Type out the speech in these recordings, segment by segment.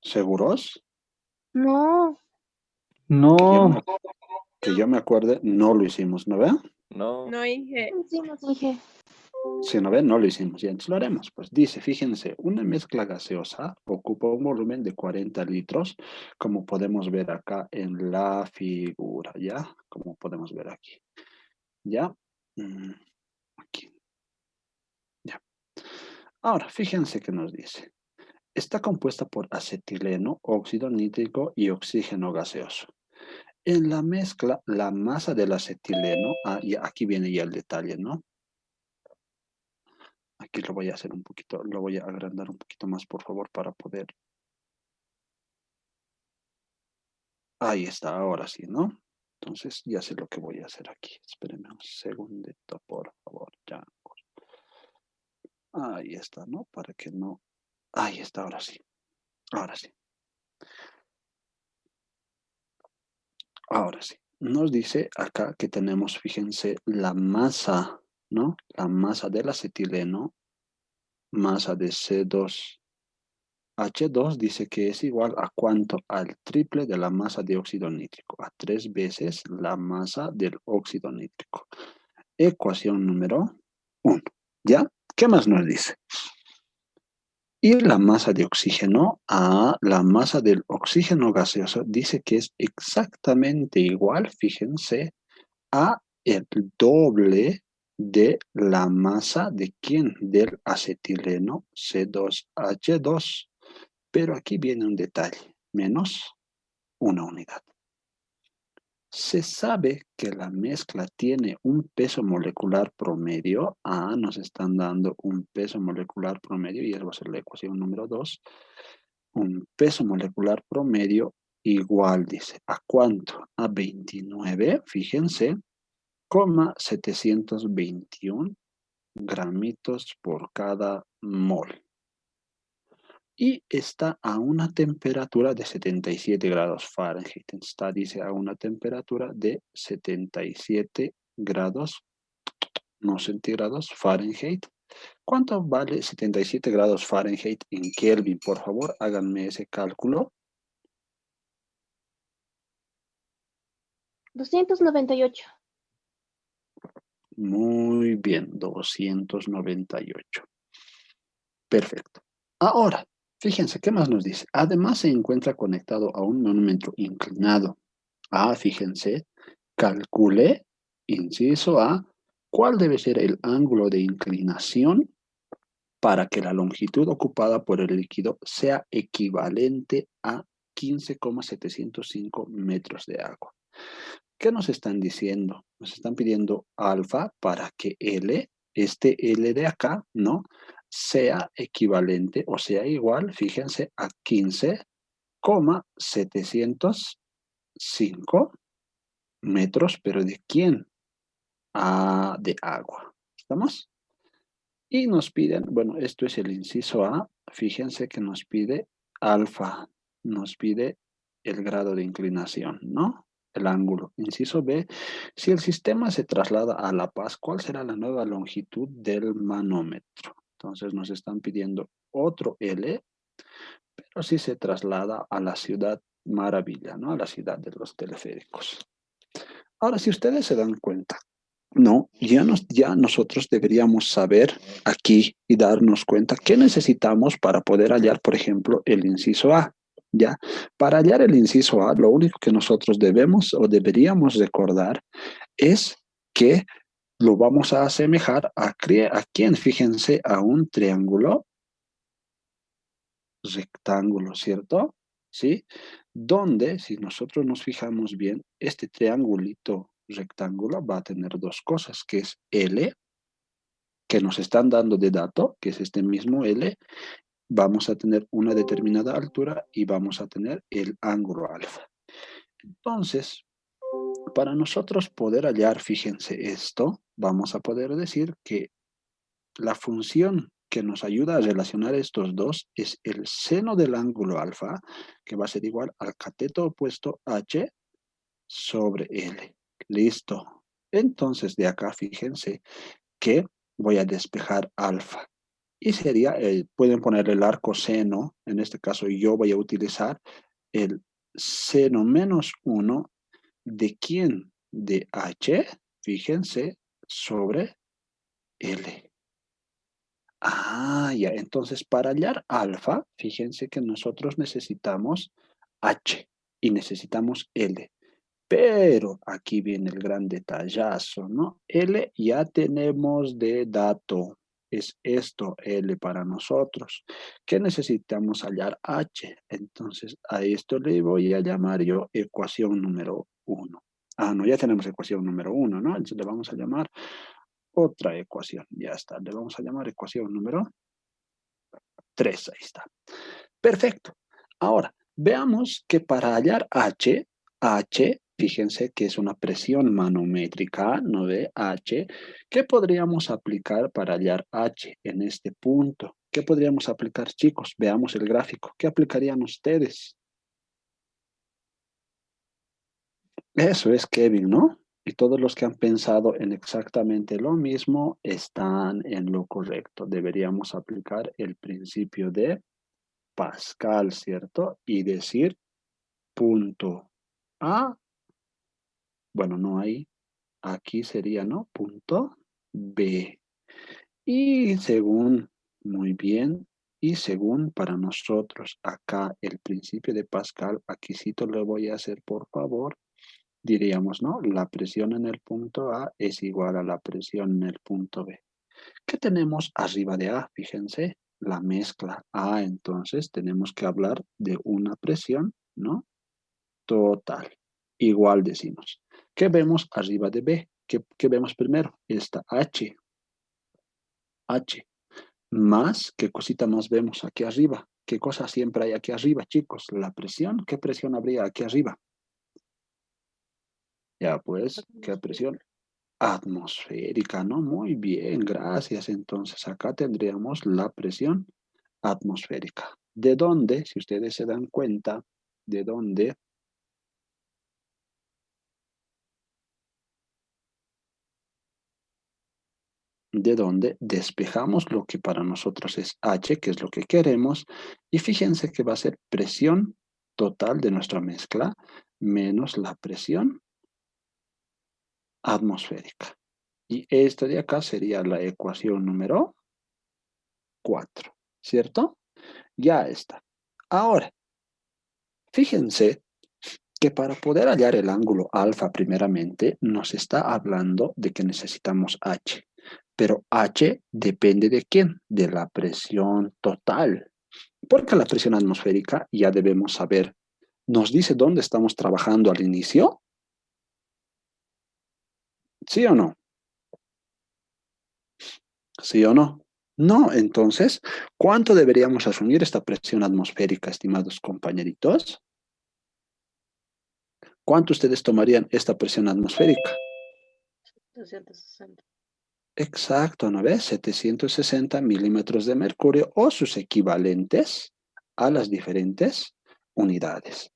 ¿Seguros? No, Que yo me, No, que yo me acuerde, no lo hicimos, ¿no ve? no. no dije. Sí, nos dije. Si no ve, no lo hicimos, y entonces lo haremos. Pues dice, fíjense, una mezcla gaseosa ocupa un volumen de 40 litros, como podemos ver acá en la figura, ¿ya? Como podemos ver aquí, ¿ya? Mm, Aquí, ya. Ahora, fíjense que nos dice. Está compuesta por acetileno, óxido nítrico y oxígeno gaseoso. En la mezcla, la masa del acetileno, y aquí viene ya el detalle, ¿no? Aquí lo voy a hacer un poquito, lo voy a agrandar un poquito más, por favor, para poder. Ahí está, ahora sí, ¿no? Entonces, ya sé lo que voy a hacer aquí. Espérenme un segundito, por favor, ya. Ahí está, ¿no? Para que no. Ahí está, ahora sí. Ahora sí. Ahora sí. Nos dice acá que tenemos, fíjense, la masa, ¿no? La masa del acetileno, masa de C2H2 dice que es igual a cuánto? Al triple de la masa de óxido nítrico, a 3 veces la masa del óxido nítrico. Ecuación número 1. ¿Ya? ¿Qué más nos dice? Y la masa de oxígeno a la masa del oxígeno gaseoso dice que es exactamente igual, fíjense, a el doble de la masa de ¿quién? Del acetileno C2H2. Pero aquí viene un detalle, menos una unidad. Se sabe que la mezcla tiene un peso molecular promedio. Nos están dando un peso molecular promedio y esa va a ser la ecuación número 2. Un peso molecular promedio igual, dice, ¿a cuánto? A 29, fíjense, 721 gramitos por cada mol. Y está a una temperatura de 77 grados Fahrenheit. Está, dice, a una temperatura de 77 grados, no centígrados, Fahrenheit. ¿Cuánto vale 77 grados Fahrenheit en Kelvin? Por favor, háganme ese cálculo. 298. Muy bien, 298. Perfecto. Ahora, fíjense, ¿qué más nos dice? Además se encuentra conectado a un manómetro inclinado. Fíjense, calcule, inciso A, cuál debe ser el ángulo de inclinación para que la longitud ocupada por el líquido sea equivalente a 15,705 metros de agua. ¿Qué nos están diciendo? Nos están pidiendo alfa para que L, este L de acá, ¿no? Sea equivalente o sea igual, fíjense, a 15,705 metros, pero ¿de quién? De agua. ¿Estamos? Y nos piden, bueno, esto es el inciso A, fíjense que nos pide alfa, nos pide el grado de inclinación, ¿no? El ángulo. Inciso B, si el sistema se traslada a La Paz, ¿cuál será la nueva longitud del manómetro? Entonces nos están pidiendo otro L, pero si se traslada a la ciudad maravilla, ¿no? A la ciudad de los teleféricos. Ahora, si ustedes se dan cuenta, no, ya nosotros deberíamos saber aquí y darnos cuenta qué necesitamos para poder hallar, por ejemplo, el inciso A. ¿Ya? Para hallar el inciso A, lo único que nosotros debemos o deberíamos recordar es que lo vamos a asemejar a quién, fíjense, a un triángulo rectángulo, ¿cierto? ¿Sí? Donde, si nosotros nos fijamos bien, este triangulito rectángulo va a tener dos cosas, que es L, que nos están dando de dato, que es este mismo L, vamos a tener una determinada altura y vamos a tener el ángulo alfa. Entonces, para nosotros poder hallar, fíjense esto, vamos a poder decir que la función que nos ayuda a relacionar estos dos es el seno del ángulo alfa, que va a ser igual al cateto opuesto H sobre L. Listo. Entonces, de acá, fíjense que voy a despejar alfa. Y sería, pueden poner el arco seno, en este caso yo voy a utilizar el seno menos 1 de quién, de H, fíjense, sobre L. Ah, ya, entonces para hallar alfa, fíjense que nosotros necesitamos H y necesitamos L. Pero aquí viene el gran detallazo, ¿no? L ya tenemos de dato. Es esto L para nosotros. ¿Qué necesitamos hallar H? Entonces a esto le voy a llamar yo ecuación número 1. Ah, no, ya tenemos ecuación número 1, ¿no? Entonces le vamos a llamar otra ecuación. Ya está, le vamos a llamar ecuación número 3. Ahí está. Perfecto. Ahora, veamos que para hallar H, fíjense que es una presión manométrica, ¿no ve? H, ¿qué podríamos aplicar para hallar H en este punto? ¿Qué podríamos aplicar, chicos? Veamos el gráfico. ¿Qué aplicarían ustedes? Eso es Kevin, ¿no? Y todos los que han pensado en exactamente lo mismo están en lo correcto. Deberíamos aplicar el principio de Pascal, ¿cierto? Y decir punto A, bueno, no hay, aquí sería, ¿no? Punto B. Y según, muy bien, y según para nosotros acá el principio de Pascal, aquí sí te lo voy a hacer por favor, diríamos, ¿no? La presión en el punto A es igual a la presión en el punto B. ¿Qué tenemos arriba de A? Fíjense, la mezcla A, entonces tenemos que hablar de una presión, ¿no? Total. Igual decimos. ¿Qué vemos arriba de B? ¿Qué vemos primero? Esta H. H. Más, ¿qué cosita más vemos aquí arriba? ¿Qué cosa siempre hay aquí arriba, chicos? La presión. ¿Qué presión habría aquí arriba? Ya pues, ¿qué presión? Atmosférica, ¿no? Muy bien, gracias. Entonces acá tendríamos la presión atmosférica. ¿De dónde? Si ustedes se dan cuenta, ¿de dónde? De donde despejamos lo que para nosotros es H, que es lo que queremos, y fíjense que va a ser presión total de nuestra mezcla menos la presión atmosférica. Y esto de acá sería la ecuación número 4, ¿cierto? Ya está. Ahora, fíjense que para poder hallar el ángulo alfa primeramente, nos está hablando de que necesitamos H. Pero H depende de quién? De la presión total. Porque la presión atmosférica ya debemos saber. ¿Nos dice dónde estamos trabajando al inicio? ¿Sí o no? ¿Sí o no? No, entonces, ¿cuánto deberíamos asumir esta presión atmosférica, estimados compañeritos? ¿Cuánto ustedes tomarían esta presión atmosférica? 260. Exacto, ¿no ves? 760 milímetros de mercurio o sus equivalentes a las diferentes unidades.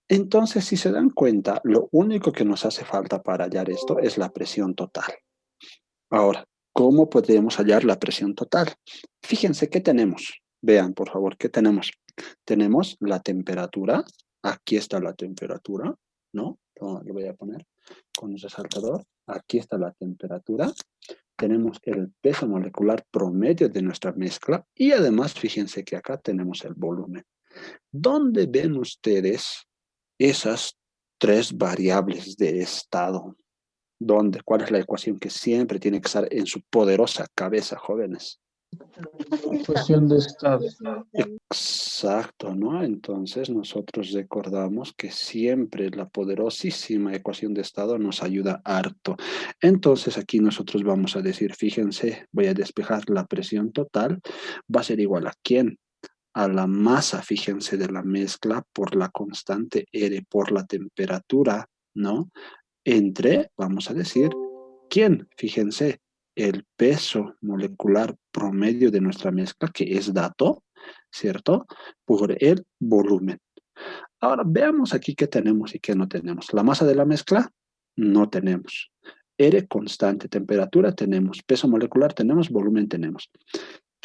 Entonces, si se dan cuenta, lo único que nos hace falta para hallar esto es la presión total. Ahora, ¿cómo podemos hallar la presión total? Fíjense qué tenemos. Vean, por favor, ¿qué tenemos? Tenemos la temperatura. Aquí está la temperatura, ¿no? Le voy a poner con un resaltador. Aquí está la temperatura. Tenemos el peso molecular promedio de nuestra mezcla y además fíjense que acá tenemos el volumen. ¿Dónde ven ustedes esas tres variables de estado? ¿Dónde? ¿Cuál es la ecuación que siempre tiene que estar en su poderosa cabeza, jóvenes? Ecuación de estado. Exacto, ¿no? Entonces nosotros recordamos que siempre la poderosísima ecuación de estado nos ayuda harto. Entonces aquí nosotros vamos a decir, fíjense, voy a despejar la presión total, va a ser igual a ¿quién? A la masa, fíjense, de la mezcla por la constante R, por la temperatura, ¿no? Entre, vamos a decir, ¿quién? Fíjense, el peso molecular promedio de nuestra mezcla, que es dato, ¿cierto? Por el volumen. Ahora, veamos aquí qué tenemos y qué no tenemos. La masa de la mezcla, no tenemos. R constante, temperatura tenemos, peso molecular tenemos, volumen tenemos.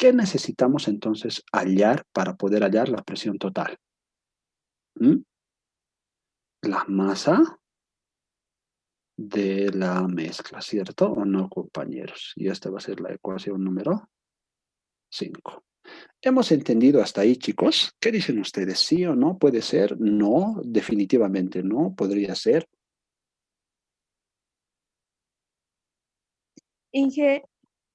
¿Qué necesitamos entonces hallar para poder hallar la presión total? ¿Mm? La masa de la mezcla, ¿cierto o no, compañeros? Y esta va a ser la ecuación número 5. ¿Hemos entendido hasta ahí, chicos? ¿Qué dicen ustedes? ¿Sí o no? ¿Puede ser? No, definitivamente no. ¿Podría ser? Inge,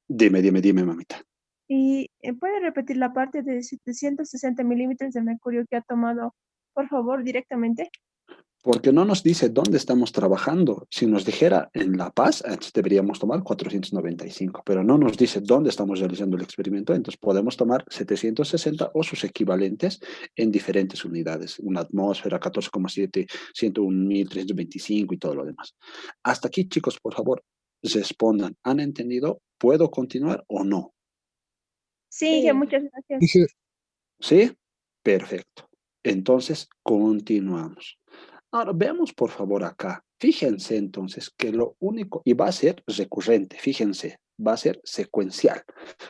Dime, mamita. ¿y puede repetir la parte de 760 milímetros de mercurio que ha tomado, por favor, directamente? Porque no nos dice dónde estamos trabajando. Si nos dijera en La Paz, entonces deberíamos tomar 495, pero no nos dice dónde estamos realizando el experimento, entonces podemos tomar 760 o sus equivalentes en diferentes unidades. Una atmósfera, 14,7, 101.325 y todo lo demás. Hasta aquí, chicos, por favor, respondan. ¿Han entendido? ¿Puedo continuar o no? Sí, Inge, muchas gracias. Inge, ¿Sí? Perfecto. Entonces, continuamos. Ahora, veamos por favor acá. Fíjense entonces que lo único, y va a ser recurrente, fíjense, va a ser secuencial.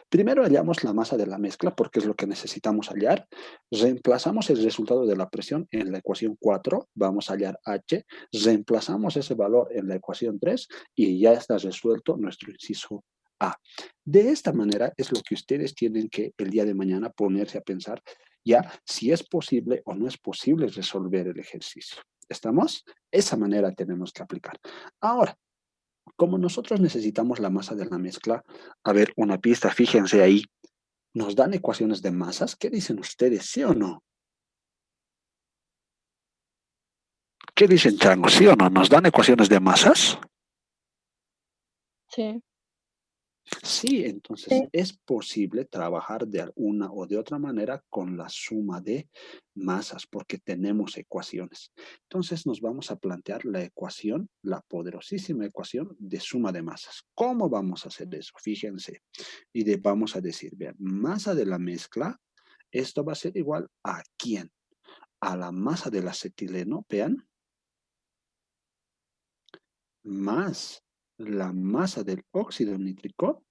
Primero hallamos la masa de la mezcla porque es lo que necesitamos hallar. Reemplazamos el resultado de la presión en la ecuación 4, vamos a hallar H, reemplazamos ese valor en la ecuación 3 y ya está resuelto nuestro inciso A. De esta manera es lo que ustedes tienen que el día de mañana ponerse a pensar ya si es posible o no es posible resolver el ejercicio. ¿Estamos? Esa manera tenemos que aplicar. Ahora, como nosotros necesitamos la masa de la mezcla, a ver, una pista, fíjense ahí, ¿nos dan ecuaciones de masas? ¿Qué dicen ustedes, sí o no? ¿Qué dicen, Chango? ¿Sí o no? ¿Nos dan ecuaciones de masas? Sí. Sí, entonces es posible trabajar de una o de otra manera con la suma de masas porque tenemos ecuaciones. Entonces nos vamos a plantear la ecuación, la poderosísima ecuación de suma de masas. ¿Cómo vamos a hacer eso? Fíjense. Vamos a decir, vean, masa de la mezcla, esto va a ser igual a ¿quién? A la masa del acetileno, vean, más la masa del óxido nítrico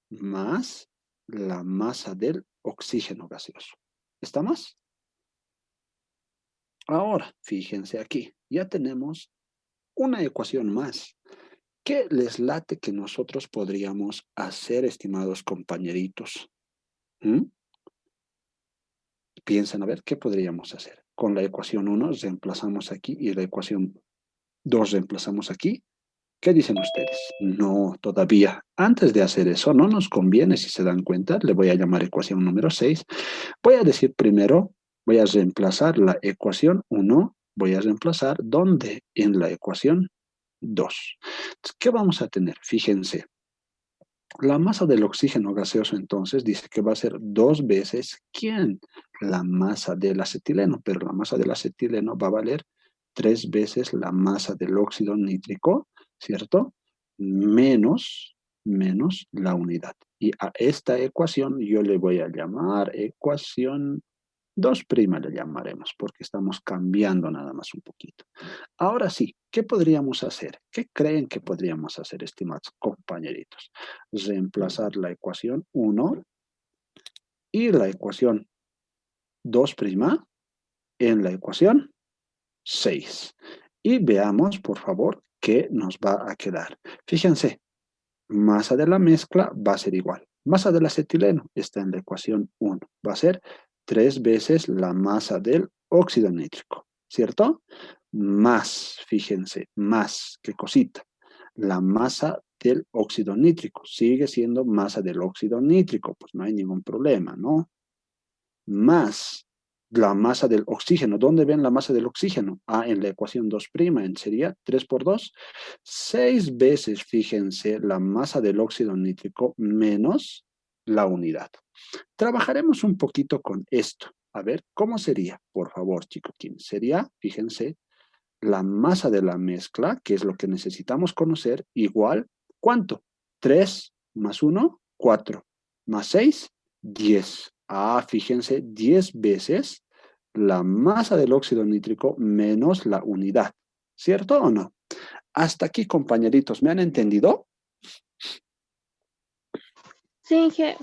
más la masa del oxígeno gaseoso. ¿Estamos? Ahora, fíjense aquí, ya tenemos una ecuación más. ¿Qué les late que nosotros podríamos hacer, estimados compañeritos? ¿Mm? Piensen a ver qué podríamos hacer. Con la ecuación 1 reemplazamos aquí y la ecuación 2 reemplazamos aquí. ¿Qué dicen ustedes? No, todavía. Antes de hacer eso, no nos conviene, si se dan cuenta, le voy a llamar ecuación número 6. Voy a decir primero, voy a reemplazar la ecuación 1, voy a reemplazar ¿dónde? En la ecuación 2. Entonces, ¿qué vamos a tener? Fíjense, la masa del oxígeno gaseoso entonces dice que va a ser 2 veces, ¿quién? La masa del acetileno, pero la masa del acetileno va a valer 3 veces la masa del óxido nítrico, ¿cierto? Menos la unidad. Y a esta ecuación yo le voy a llamar ecuación 2' le llamaremos, porque estamos cambiando nada más un poquito. Ahora sí, ¿qué podríamos hacer? ¿Qué creen que podríamos hacer, estimados compañeritos? Reemplazar la ecuación 1 y la ecuación 2' en la ecuación 6. Y veamos, por favor, qué nos va a quedar. Fíjense, masa de la mezcla va a ser igual. Masa del acetileno está en la ecuación 1. Va a ser 3 veces la masa del óxido nítrico, ¿cierto? Más, fíjense, más, qué cosita. La masa del óxido nítrico sigue siendo masa del óxido nítrico, pues no hay ningún problema, ¿no? Más la masa del oxígeno. ¿Dónde ven la masa del oxígeno? Ah, en la ecuación 2', sería 3 por 2. 6 veces, fíjense, la masa del óxido nítrico menos la unidad. Trabajaremos un poquito con esto. A ver, ¿cómo sería? Por favor, chicotines. Sería, fíjense, la masa de la mezcla, que es lo que necesitamos conocer, igual, ¿cuánto? 3 más 1, 4, más 6, 10. Ah, fíjense, 10 veces la masa del óxido nítrico menos la unidad. ¿Cierto o no? Hasta aquí, compañeritos, ¿me han entendido? Sí, Inge.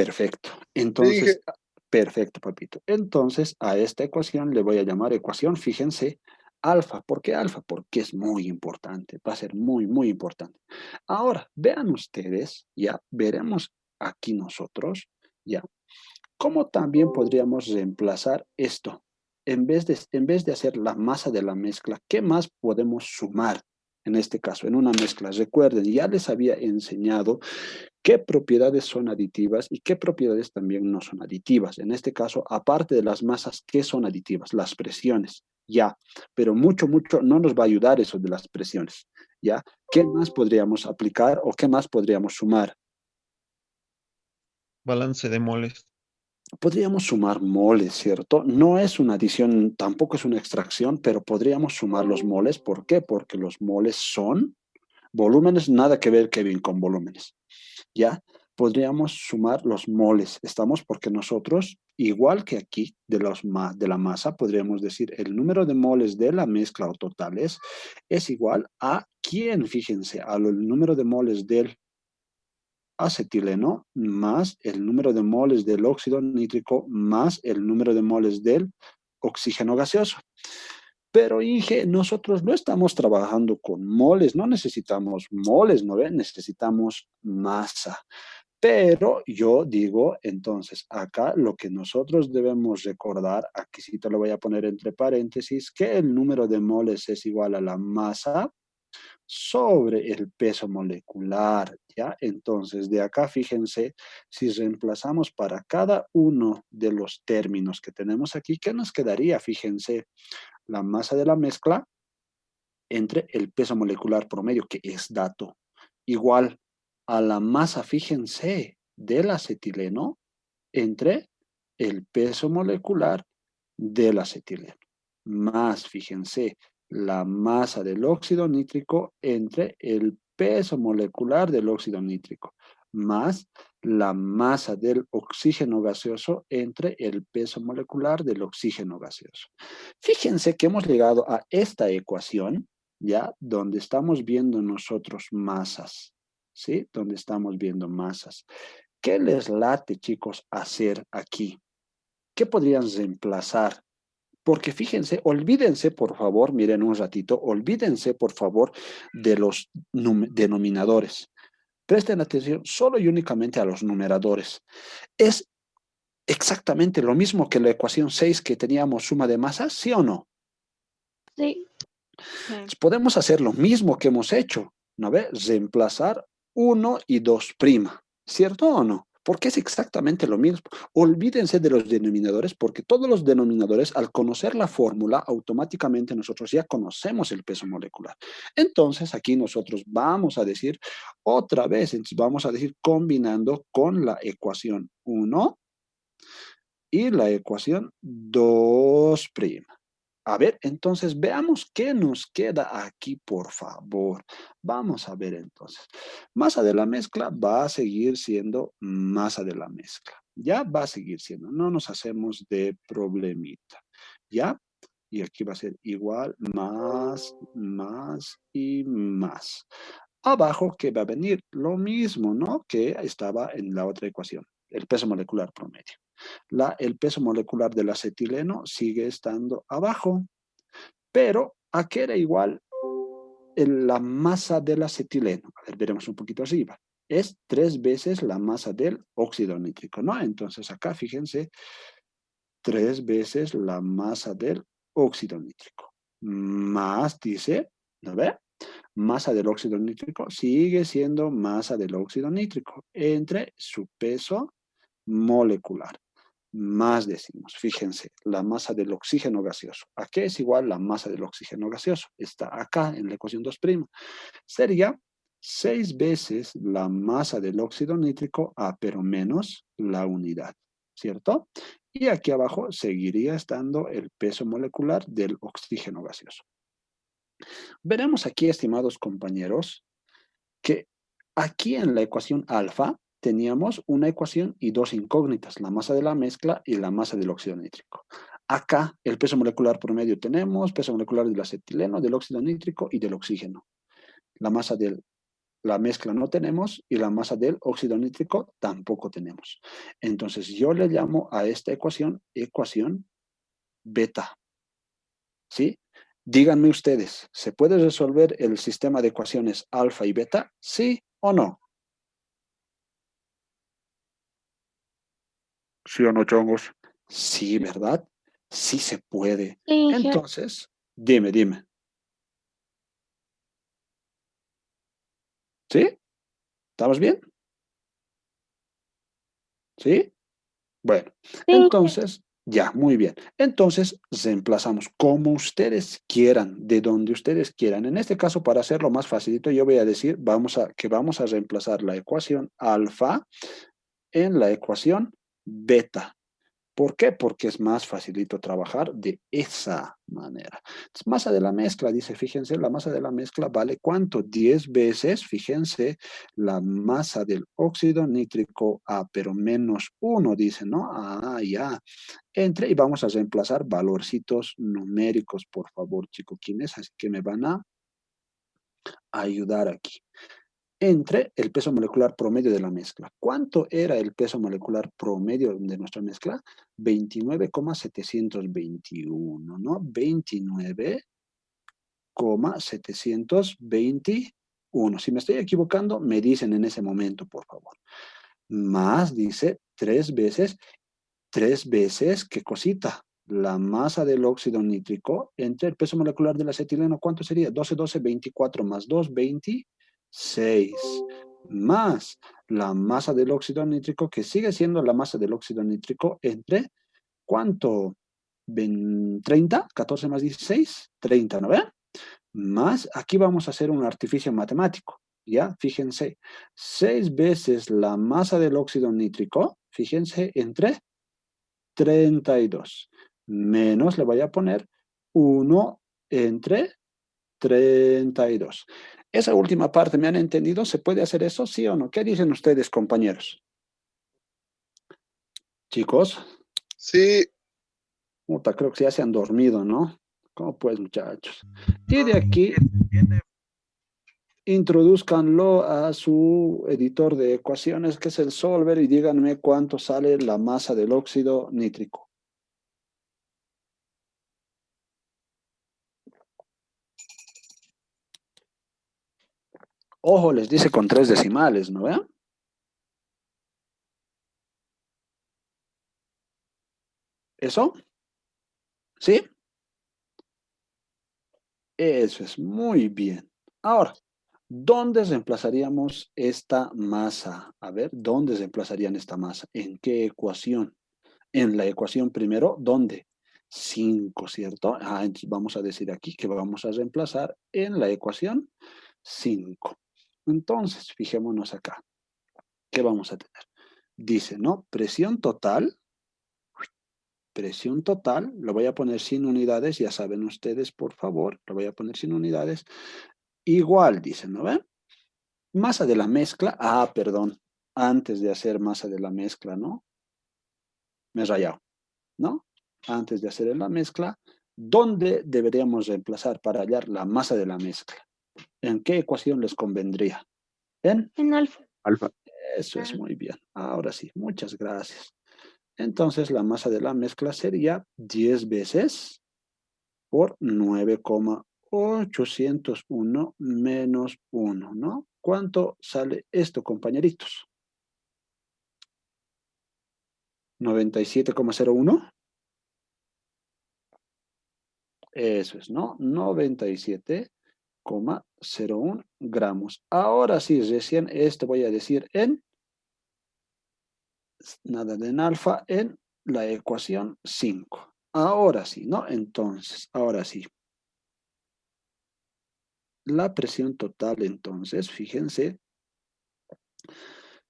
Perfecto. Te Entonces, dije, perfecto, papito. Entonces, a esta ecuación le voy a llamar ecuación, fíjense, alfa. ¿Por qué alfa? Porque es muy importante, va a ser muy, muy importante. Ahora, vean ustedes, ya veremos aquí nosotros, ya, cómo también podríamos reemplazar esto. En vez de hacer la masa de la mezcla, ¿qué más podemos sumar? En este caso, en una mezcla. Recuerden, ya les había enseñado qué propiedades son aditivas y qué propiedades también no son aditivas. En este caso, aparte de las masas, ¿qué son aditivas? Las presiones, ya. Pero mucho, mucho no nos va a ayudar eso de las presiones, ya. ¿Qué más podríamos aplicar o qué más podríamos sumar? balance de moles. Podríamos sumar moles, ¿cierto? No es una adición, tampoco es una extracción, pero podríamos sumar los moles. ¿Por qué? Porque los moles son volúmenes, nada que ver, Kevin, con volúmenes. ¿Ya? Podríamos sumar los moles, ¿estamos? Porque nosotros, igual que aquí de la masa, podríamos decir el número de moles de la mezcla o totales es igual a ¿quién? Fíjense, al número de moles del acetileno más el número de moles del óxido nítrico más el número de moles del oxígeno gaseoso. Pero Inge, nosotros no estamos trabajando con moles, no necesitamos moles, ¿no ven? Necesitamos masa. Pero yo digo, entonces, acá lo que nosotros debemos recordar, aquí sí te lo voy a poner entre paréntesis, que el número de moles es igual a la masa sobre el peso molecular, ¿ya? Entonces, de acá, fíjense, si reemplazamos para cada uno de los términos que tenemos aquí, ¿qué nos quedaría? Fíjense, la masa de la mezcla entre el peso molecular promedio, que es dato, igual a la masa, fíjense, del acetileno entre el peso molecular del acetileno, más, fíjense, la masa del óxido nítrico entre el peso molecular del óxido nítrico, más la masa del oxígeno gaseoso entre el peso molecular del oxígeno gaseoso. Fíjense que hemos llegado a esta ecuación, ¿ya? Donde estamos viendo nosotros masas, ¿sí? Donde estamos viendo masas. ¿Qué les late, chicos, hacer aquí? ¿Qué podrían reemplazar? Porque fíjense, olvídense, por favor, miren un ratito, olvídense, por favor, de los denominadores. Presten atención solo y únicamente a los numeradores. Es exactamente lo mismo que la ecuación 6 que teníamos suma de masas, ¿sí o no? Sí. Podemos hacer lo mismo que hemos hecho, ¿no ve? Reemplazar 1 y 2', ¿cierto o no? Porque es exactamente lo mismo. Olvídense de los denominadores, porque todos los denominadores, al conocer la fórmula, automáticamente nosotros ya conocemos el peso molecular. Entonces, aquí nosotros vamos a decir otra vez, entonces vamos a decir combinando con la ecuación 1 y la ecuación 2'. A ver, entonces veamos qué nos queda aquí, por favor. Vamos a ver entonces. Masa de la mezcla va a seguir siendo masa de la mezcla. Ya va a seguir siendo. No nos hacemos de problemita. ¿Ya? Y aquí va a ser igual, más, más y más. Abajo que va a venir lo mismo, ¿no? Que estaba en la otra ecuación, el peso molecular promedio. El peso molecular del acetileno sigue estando abajo, pero ¿a qué era igual la masa del acetileno? A ver, veremos un poquito arriba. Es 3 veces la masa del óxido nítrico, ¿no? Entonces acá, fíjense, 3 veces la masa del óxido nítrico. Más, dice, ¿no ve? Masa del óxido nítrico sigue siendo masa del óxido nítrico entre su peso molecular. Más decimos, fíjense, la masa del oxígeno gaseoso. ¿A qué es igual la masa del oxígeno gaseoso? Está acá en la ecuación 2'. Sería 6 veces la masa del óxido nítrico A, pero menos la unidad, ¿cierto? Y aquí abajo seguiría estando el peso molecular del oxígeno gaseoso. Veremos aquí, estimados compañeros, que aquí en la ecuación alfa teníamos una ecuación y dos incógnitas, la masa de la mezcla y la masa del óxido nítrico. Acá, el peso molecular promedio tenemos, peso molecular del acetileno, del óxido nítrico y del oxígeno. La masa del la mezcla no tenemos y la masa del óxido nítrico tampoco tenemos. Entonces yo le llamo a esta ecuación beta. ¿Sí? Díganme ustedes, ¿se puede resolver el sistema de ecuaciones alfa y beta? ¿Sí o no? ¿Sí o no, chongos? Sí, ¿verdad? Sí se puede. Sí, Inge. Entonces, dime. ¿Sí? ¿Estamos bien? ¿Sí? Bueno, Sí, Inge. entonces, ya, muy bien. Entonces, reemplazamos como ustedes quieran, de donde ustedes quieran. En este caso, para hacerlo más facilito, yo voy a decir que vamos a reemplazar la ecuación alfa en la ecuación beta. ¿Por qué? Porque es más facilito trabajar de esa manera. Entonces, masa de la mezcla, dice, fíjense, la masa de la mezcla vale ¿cuánto? 10 veces, fíjense, la masa del óxido nítrico A, pero menos 1, dice, ¿no? Ah, ya. Y vamos a reemplazar valorcitos numéricos, por favor, chicos, ¿quiénes? Así que me van a ayudar aquí. Entre el peso molecular promedio de la mezcla. ¿Cuánto era el peso molecular promedio de nuestra mezcla? 29,721, ¿no? 29,721. Si me estoy equivocando, me dicen en ese momento, por favor. Más, dice, tres veces, ¿qué cosita? La masa del óxido nítrico entre el peso molecular del acetileno, ¿cuánto sería? 12, 24 más 2, 26. Más la masa del óxido nítrico, que sigue siendo la masa del óxido nítrico entre, ¿cuánto? 30, 14 más 16, 30, ¿no ven? Más, aquí vamos a hacer un artificio matemático, ¿ya? Fíjense, 6 veces la masa del óxido nítrico, fíjense, entre 32. Menos le voy a poner 1 entre 32. Esa última parte, ¿me han entendido? ¿Se puede hacer eso, sí o no? ¿Qué dicen ustedes, compañeros? Chicos, Sí, puta, creo que ya se han dormido, ¿no? ¿Cómo pues, muchachos? Y de aquí, introduzcanlo a su editor de ecuaciones, que es el Solver, y díganme cuánto sale la masa del óxido nítrico. Ojo, les dice con 3 decimales, ¿no ven? ¿Eso? ¿Sí? Eso es muy bien. Ahora, ¿dónde reemplazaríamos esta masa? A ver, ¿dónde reemplazarían esta masa? ¿En qué ecuación? En la ecuación primero, ¿dónde? 5, ¿cierto? Entonces vamos a decir aquí que vamos a reemplazar en la ecuación 5. Entonces, fijémonos acá. ¿Qué vamos a tener? Dice, ¿no? Presión total, lo voy a poner sin unidades, ya saben ustedes, por favor, lo voy a poner sin unidades. Igual, dicen, ¿no ven? Masa de la mezcla, perdón, antes de hacer masa de la mezcla, ¿no? Me he rayado, ¿no? Antes de hacer la mezcla, ¿dónde deberíamos reemplazar para hallar la masa de la mezcla? ¿En qué ecuación les convendría? En En alfa. alfa. Eso es muy bien. Ahora sí, muchas gracias. Entonces, la masa de la mezcla sería 10 veces por 9,801 menos 1, ¿no? ¿Cuánto sale esto, compañeritos? 97,01. Eso es, ¿no? 97,01 gramos. Ahora sí, recién esto voy a decir en, nada de en alfa, en la ecuación 5. Ahora sí, ¿no? Entonces, ahora sí. La presión total, entonces, fíjense,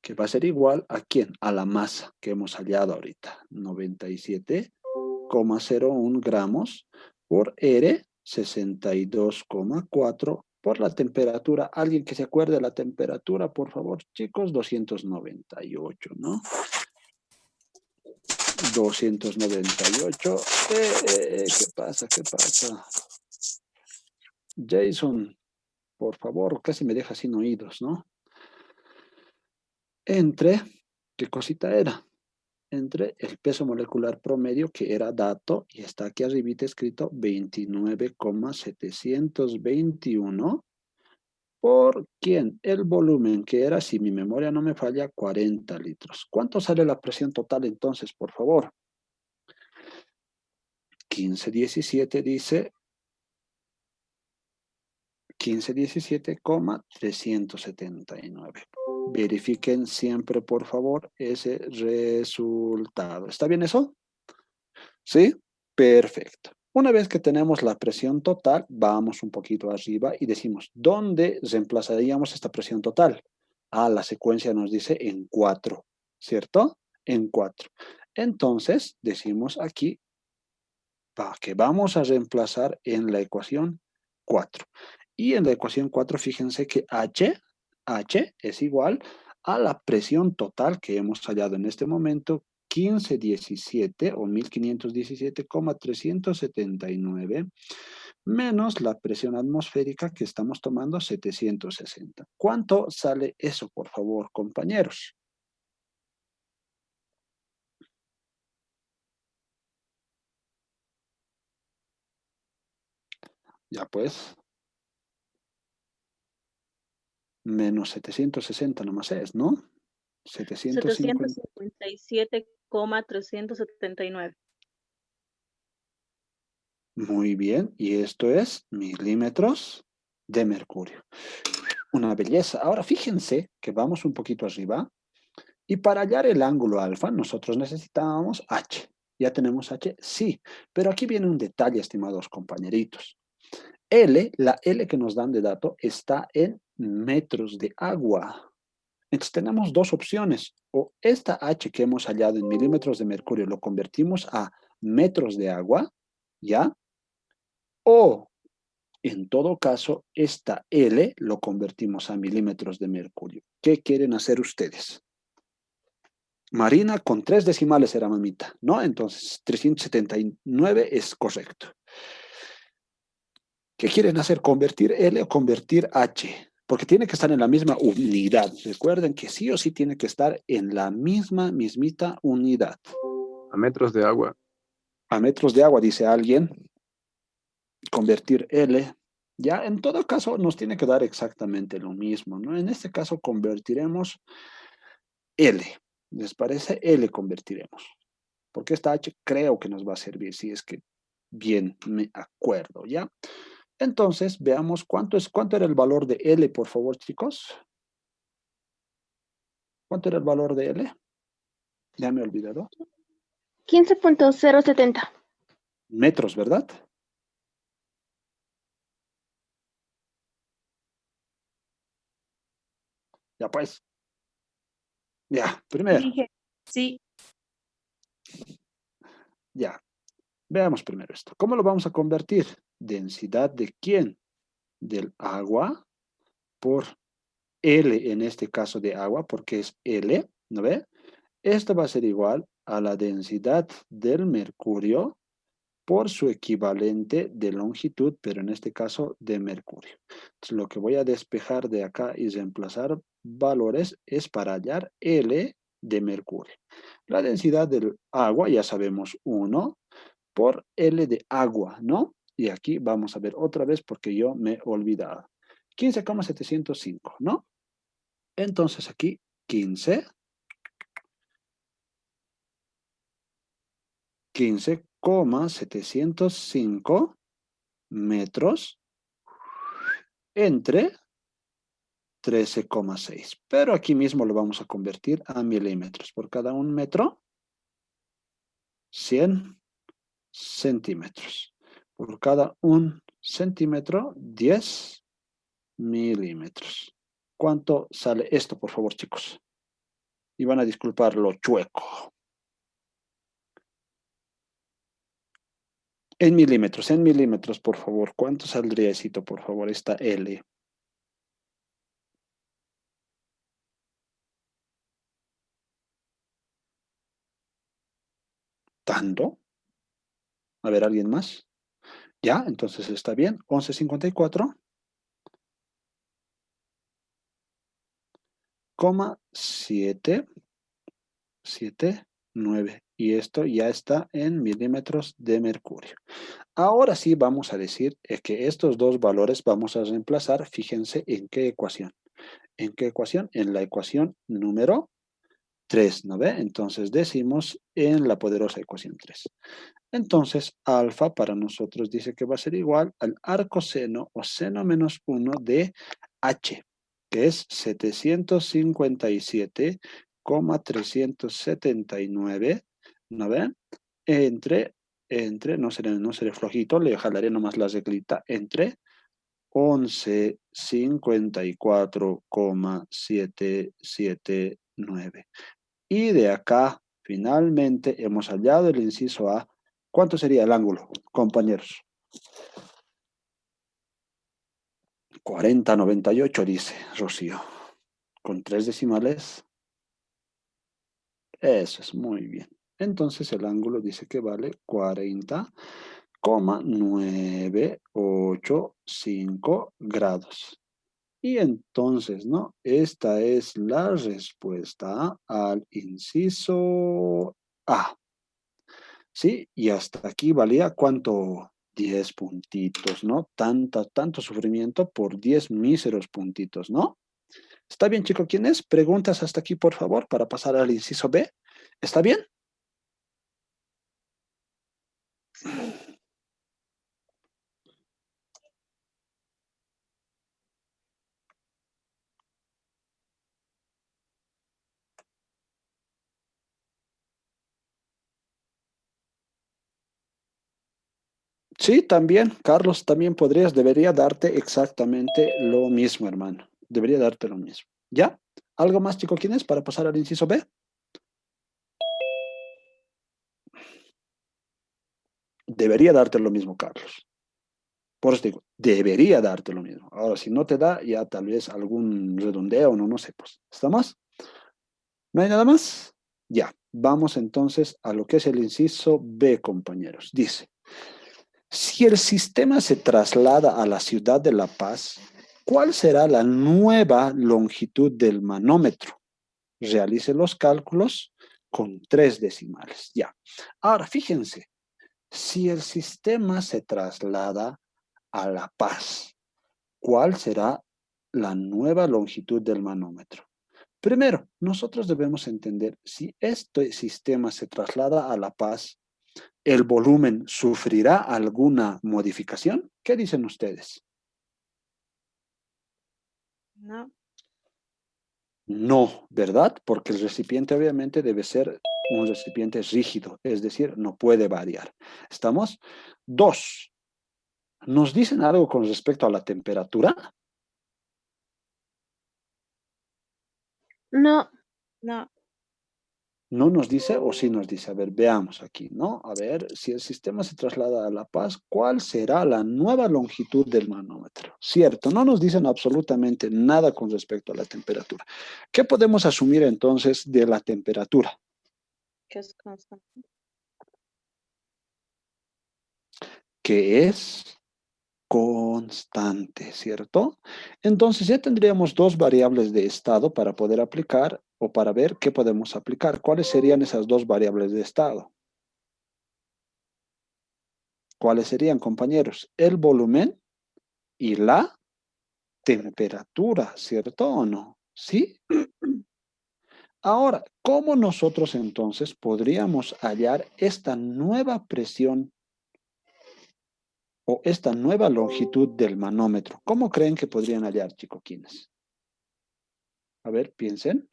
que va a ser igual a ¿quién? A la masa que hemos hallado ahorita. 97,01 gramos por R, 62,4 por la temperatura. ¿Alguien que se acuerde de la temperatura, por favor, chicos? 298, ¿no? 298. ¿Qué pasa? ¿Qué pasa? Jason, por favor, casi me deja sin oídos, ¿no? Entre, ¿qué cosita era? Entre el peso molecular promedio, que era dato, y está aquí arribita escrito 29,721, por quién el volumen que era, si mi memoria no me falla, 40 litros. ¿Cuánto sale la presión total entonces, por favor? 1517 dice 1517,379. Verifiquen siempre, por favor, ese resultado. ¿Está bien eso? ¿Sí? Perfecto. Una vez que tenemos la presión total, vamos un poquito arriba y decimos, ¿dónde reemplazaríamos esta presión total? Ah, la secuencia nos dice en 4, ¿cierto? En 4. Entonces, decimos aquí que vamos a reemplazar en la ecuación 4. Y en la ecuación 4, fíjense que H es igual a la presión total que hemos hallado en este momento, 1517 o 1517,379, menos la presión atmosférica que estamos tomando, 760. ¿Cuánto sale eso, por favor, compañeros? Ya pues, menos 760 nomás es, ¿no? 750. 757,379. Muy bien, y esto es milímetros de mercurio. Una belleza. Ahora fíjense que vamos un poquito arriba y para hallar el ángulo alfa nosotros necesitábamos H. ¿Ya tenemos H? Sí, pero aquí viene un detalle, estimados compañeritos. La L que nos dan de dato está en metros de agua. Entonces tenemos dos opciones. O esta H que hemos hallado en milímetros de mercurio lo convertimos a metros de agua, ¿ya? O en todo caso, esta L lo convertimos a milímetros de mercurio. ¿Qué quieren hacer ustedes? Marina con 3 decimales era mamita, ¿no? Entonces, 379 es correcto. ¿Qué quieren hacer? ¿Convertir L o convertir H? Porque tiene que estar en la misma unidad. Recuerden que sí o sí tiene que estar en la mismita unidad. A metros de agua. A metros de agua, dice alguien. Convertir L. Ya, en todo caso, nos tiene que dar exactamente lo mismo, ¿no? En este caso, convertiremos L. ¿Les parece? L convertiremos. Porque esta H creo que nos va a servir, si es que bien me acuerdo, ¿ya? Entonces, veamos cuánto era el valor de L, por favor, chicos. ¿Cuánto era el valor de L? Ya me he olvidado. 15.070. Metros, ¿verdad? Ya pues. Ya, primero. Dije, sí, Ya. Veamos primero esto. ¿Cómo lo vamos a convertir? ¿Densidad de quién? Del agua por L, en este caso de agua, porque es L, ¿no ve? Esto va a ser igual a la densidad del mercurio por su equivalente de longitud, pero en este caso de mercurio. Entonces, lo que voy a despejar de acá y reemplazar valores es para hallar L de mercurio. La densidad del agua, ya sabemos 1 por L de agua, ¿no? Y aquí vamos a ver otra vez porque yo me he olvidado. 15,705, ¿no? Entonces aquí 15,705 metros entre 13,6. Pero aquí mismo lo vamos a convertir a milímetros. Por cada un metro, 100 centímetros. Por cada un centímetro, 10 milímetros. ¿Cuánto sale esto, por favor, chicos? Y van a disculpar lo chueco. En milímetros, por favor. ¿Cuánto saldría esto, por favor, esta L? ¿Tanto? A ver, ¿alguien más? Ya, entonces está bien. 11,54 779. Y esto ya está en milímetros de mercurio. Ahora sí vamos a decir que estos dos valores vamos a reemplazar, fíjense en qué ecuación. ¿En qué ecuación? En la ecuación número 3, ¿no ve? Entonces decimos en la poderosa ecuación 3. Entonces, alfa para nosotros dice que va a ser igual al arcoseno o seno menos 1 de h, que es 757,379, ¿no ven? Entre, no seré flojito, le jalaré nomás la reglita, entre 1154,779. Y de acá, finalmente, hemos hallado el inciso A. ¿Cuánto sería el ángulo, compañeros? 40,98 dice Rocío. Con 3 decimales. Eso es muy bien. Entonces el ángulo dice que vale 40,985 grados. Y entonces, ¿no? Esta es la respuesta al inciso A. ¿Sí? Y hasta aquí valía ¿cuánto? 10 puntitos, ¿no? Tanto sufrimiento por 10 míseros puntitos, ¿no? ¿Está bien, chico? ¿Quién es? Preguntas hasta aquí, por favor, para pasar al inciso B. ¿Está bien? Sí. Sí, también, Carlos, también debería darte exactamente lo mismo, hermano. Debería darte lo mismo. ¿Ya? ¿Algo más, chico? ¿Quién es? Para pasar al inciso B. Debería darte lo mismo, Carlos. Por eso digo, debería darte lo mismo. Ahora, si no te da, ya tal vez algún redondeo, no sé, pues. ¿Estamos? ¿No hay nada más? Ya, vamos entonces a lo que es el inciso B, compañeros. Dice, si el sistema se traslada a la ciudad de La Paz, ¿cuál será la nueva longitud del manómetro? Realice los cálculos con 3 decimales. Ya. Ahora, fíjense, si el sistema se traslada a La Paz, ¿cuál será la nueva longitud del manómetro? Primero, nosotros debemos entender si este sistema se traslada a La Paz, ¿el volumen sufrirá alguna modificación? ¿Qué dicen ustedes? No. No, ¿verdad? Porque el recipiente obviamente debe ser un recipiente rígido, es decir, no puede variar. ¿Estamos? Dos, ¿nos dicen algo con respecto a la temperatura? No, No. No nos dice o sí nos dice. A ver, veamos aquí, ¿no? A ver, si el sistema se traslada a La Paz, ¿cuál será la nueva longitud del manómetro? Cierto, no nos dicen absolutamente nada con respecto a la temperatura. ¿Qué podemos asumir entonces de la temperatura? Que es constante. Que es constante, ¿cierto? Entonces ya tendríamos dos variables de estado para poder aplicar o para ver qué podemos aplicar. ¿Cuáles serían esas dos variables de estado? ¿Cuáles serían, compañeros? El volumen y la temperatura, ¿cierto o no? ¿Sí? Ahora, ¿cómo nosotros entonces podríamos hallar esta nueva presión o esta nueva longitud del manómetro? ¿Cómo creen que podrían hallar, chicoquines? A ver, piensen.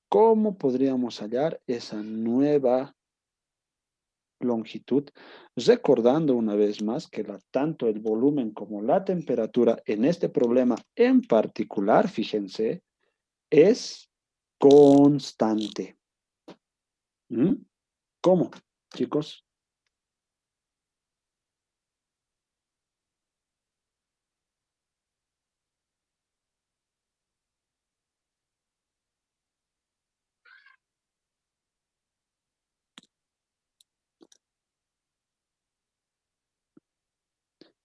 ¿Cómo podríamos hallar esa nueva longitud? Recordando una vez más que tanto el volumen como la temperatura en este problema en particular, fíjense, es constante. ¿Mm? ¿Cómo, chicos?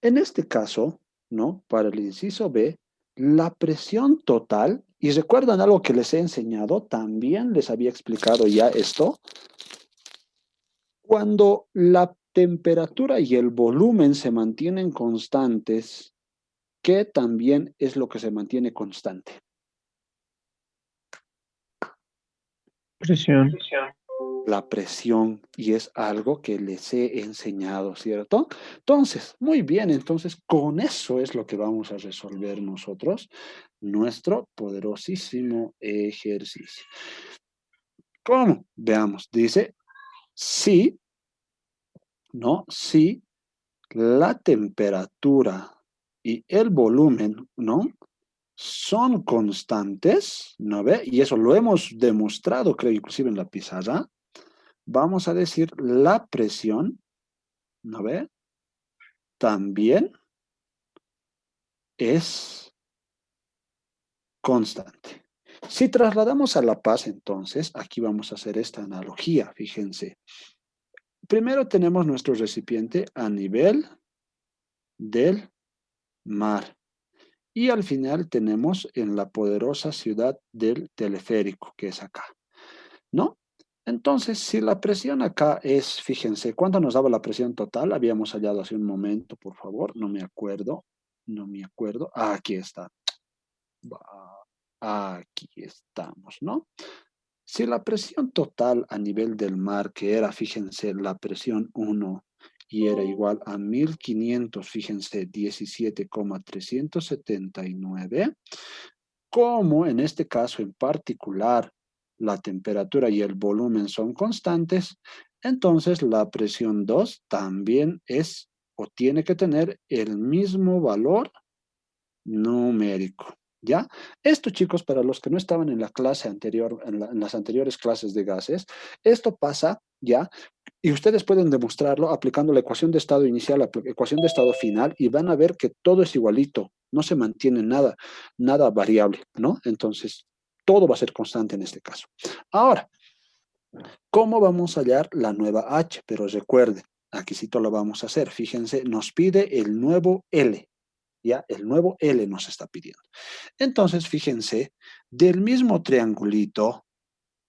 En este caso, ¿no? Para el inciso B, La presión total, y recuerdan algo que les he enseñado, también les había explicado ya esto, cuando la temperatura y el volumen se mantienen constantes, ¿qué también es lo que se mantiene constante? Presión. La presión, y es algo que les he enseñado, ¿cierto? Entonces, muy bien, entonces con eso es lo que vamos a resolver nosotros, nuestro poderosísimo ejercicio. ¿Cómo? Veamos, dice, si, ¿no? Si la temperatura y el volumen, ¿no? Son constantes, ¿no ve? Y eso lo hemos demostrado, creo, inclusive en la pizarra. Vamos a decir la presión, ¿no ve? También es constante. Si trasladamos a La Paz, entonces, aquí vamos a hacer esta analogía, fíjense. Primero tenemos nuestro recipiente a nivel del mar. Y al final tenemos en la poderosa ciudad del teleférico, que es acá, ¿no? Entonces, si la presión acá es, fíjense, ¿cuánto nos daba la presión total? Habíamos hallado hace un momento, por favor, no me acuerdo, no me acuerdo. Ah, aquí está. Aquí estamos, ¿no? Si la presión total a nivel del mar, que era, fíjense, la presión 1 y era igual a 1500, fíjense, 17,379, como en este caso en particular la temperatura y el volumen son constantes, entonces la presión 2 también es o tiene que tener el mismo valor numérico. ¿Ya? Esto, chicos, para los que no estaban en la clase anterior, en las anteriores clases de gases, esto pasa, ¿ya? Y ustedes pueden demostrarlo aplicando la ecuación de estado inicial, la ecuación de estado final, y van a ver que todo es igualito, no se mantiene nada, nada variable, ¿no? Entonces, todo va a ser constante en este caso. Ahora, ¿cómo vamos a hallar la nueva H? Pero recuerden, aquí sí lo vamos a hacer. Fíjense, nos pide el nuevo L. ¿Ya? El nuevo L nos está pidiendo. Entonces, fíjense, del mismo triangulito,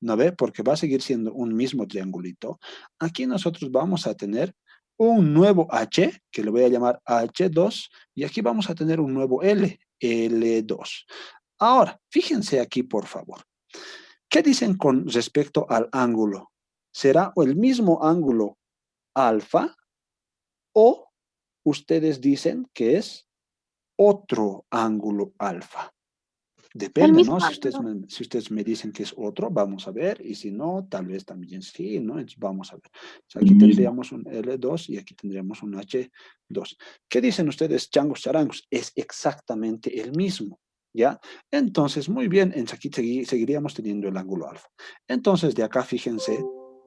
¿no ve? Porque va a seguir siendo un mismo triangulito. Aquí nosotros vamos a tener un nuevo H, que le voy a llamar H2, y aquí vamos a tener un nuevo L, L2. Ahora, fíjense aquí, por favor. ¿Qué dicen con respecto al ángulo? ¿Será el mismo ángulo alfa o ustedes dicen que es otro ángulo alfa? El Depende, mismo ¿no? ángulo. Si ustedes me dicen que es otro, vamos a ver, y si no, tal vez también sí, ¿no? Entonces, vamos a ver. O sea, aquí tendríamos un L2 y aquí tendríamos un H2. ¿Qué dicen ustedes, changos, charangos? Es exactamente el mismo, ¿ya? Entonces, muy bien, aquí seguiríamos teniendo el ángulo alfa. Entonces, de acá fíjense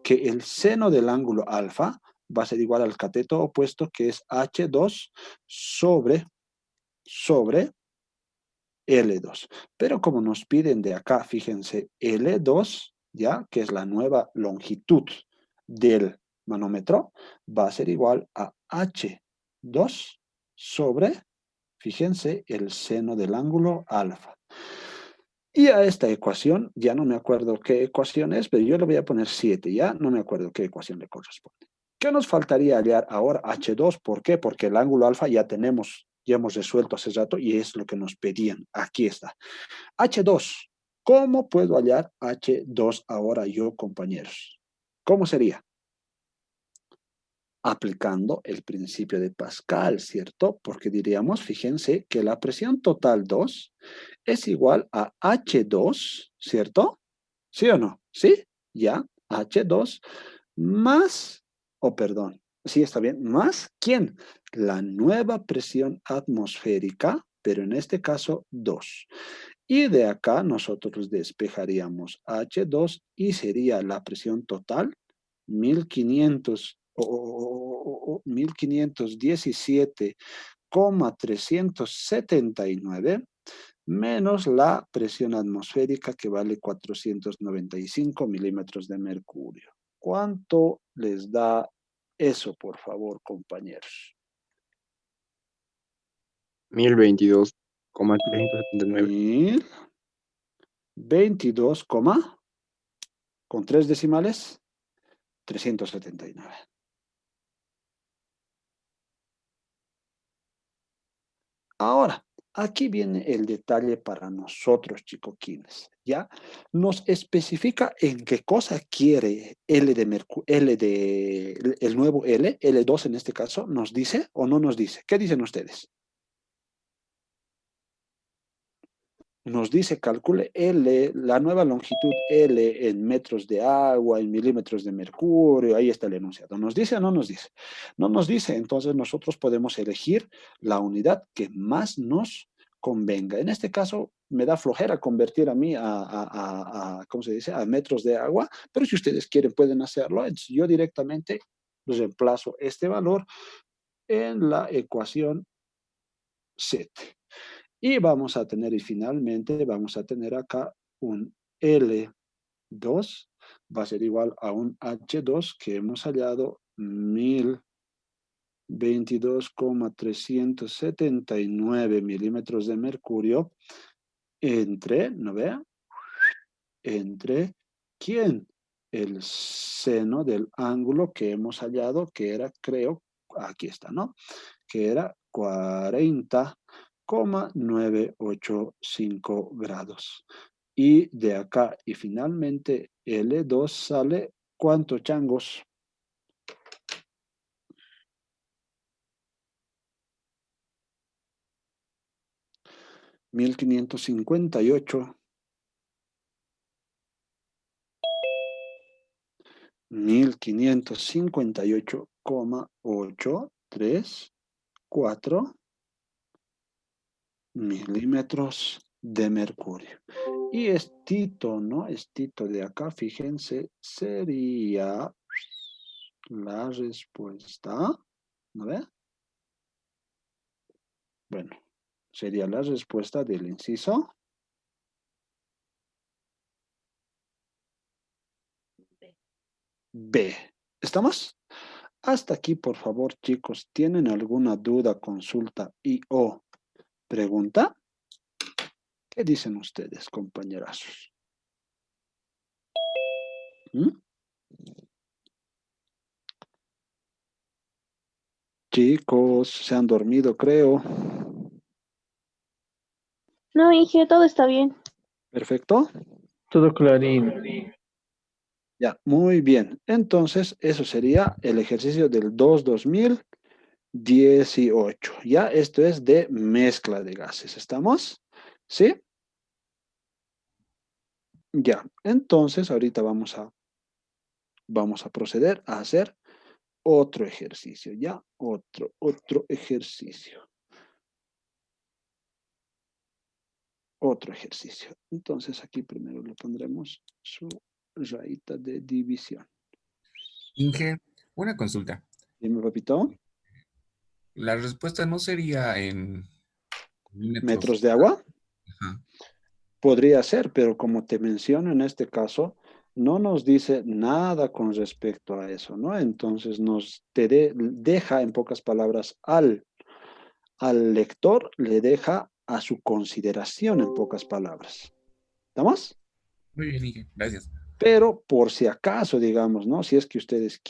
que el seno del ángulo alfa va a ser igual al cateto opuesto, que es H2 sobre L2. Pero como nos piden de acá, fíjense, L2, ¿ya? Que es la nueva longitud del manómetro, va a ser igual a H2 sobre, fíjense, el seno del ángulo alfa. Y a esta ecuación, ya no me acuerdo qué ecuación es, pero yo le voy a poner 7, ya no me acuerdo qué ecuación le corresponde. ¿Qué nos faltaría hallar ahora? H2, ¿por qué? Porque el ángulo alfa ya tenemos, ya hemos resuelto hace rato y es lo que nos pedían. Aquí está. H2. ¿Cómo puedo hallar H2 ahora yo, compañeros? ¿Cómo sería? Aplicando el principio de Pascal, ¿cierto? Porque diríamos, fíjense, que la presión total 2 es igual a H2, ¿cierto? ¿Sí o no? ¿Sí? Ya, H2 más, perdón, sí está bien, más, ¿quién? La nueva presión atmosférica, pero en este caso 2. Y de acá nosotros despejaríamos H2 y sería la presión total 1500 o 1517,379 menos la presión atmosférica que vale 495 milímetros de mercurio. ¿Cuánto les da eso, por favor, compañeros? 1022,7 22,379. 1022, con 3 decimales, 379. Ahora, aquí viene el detalle para nosotros, chicoquines, ¿ya? Nos especifica en qué cosa quiere el nuevo L2 en este caso, ¿nos dice o no nos dice? ¿Qué dicen ustedes? Nos dice, calcule L, la nueva longitud L en metros de agua, en milímetros de mercurio, ahí está el enunciado. ¿Nos dice o no nos dice? No nos dice, entonces nosotros podemos elegir la unidad que más nos convenga. En este caso, me da flojera convertir a mí ¿cómo se dice? A metros de agua, pero si ustedes quieren pueden hacerlo. Entonces, yo directamente reemplazo este valor en la ecuación 7. Y vamos a tener, y finalmente vamos a tener acá un L2, va a ser igual a un H2 que hemos hallado 1022,379 milímetros de mercurio entre, ¿no vea? Entre, ¿quién? El seno del ángulo que hemos hallado, que era, creo, aquí está, ¿no? Que era 40,985 grados. Y de acá, y finalmente L2 sale, ¿cuánto, changos? Mil quinientos cincuenta y ocho 1558,834 milímetros de mercurio. Y estito, ¿no? Estito de acá, fíjense, sería la respuesta, ¿no ve? Bueno, sería la respuesta del inciso B. ¿Estamos? Hasta aquí, por favor, chicos, ¿tienen alguna duda, consulta y o pregunta? ¿Qué dicen ustedes, compañerazos? ¿Mm? Chicos, se han dormido, creo. No, Inge, todo está bien. Perfecto. Todo clarín. Ya, muy bien. Entonces, eso sería el ejercicio del 2-2018. Ya, esto es de mezcla de gases. ¿Estamos? ¿Sí? Ya. Entonces, ahorita vamos a proceder a hacer otro ejercicio. Ya, otro ejercicio. Otro ejercicio. Entonces, aquí primero le pondremos su rayita de división. Inge, una consulta. Dime, papito. La respuesta no sería en ¿Metros metros. de agua? Ajá. Podría ser, pero como te menciono en este caso, no nos dice nada con respecto a eso, ¿no? Entonces deja, en pocas palabras, al lector, le deja a su consideración, en pocas palabras. ¿Estamos? Muy bien, Inge, gracias. Pero por si acaso, digamos, ¿no? Si es que ustedes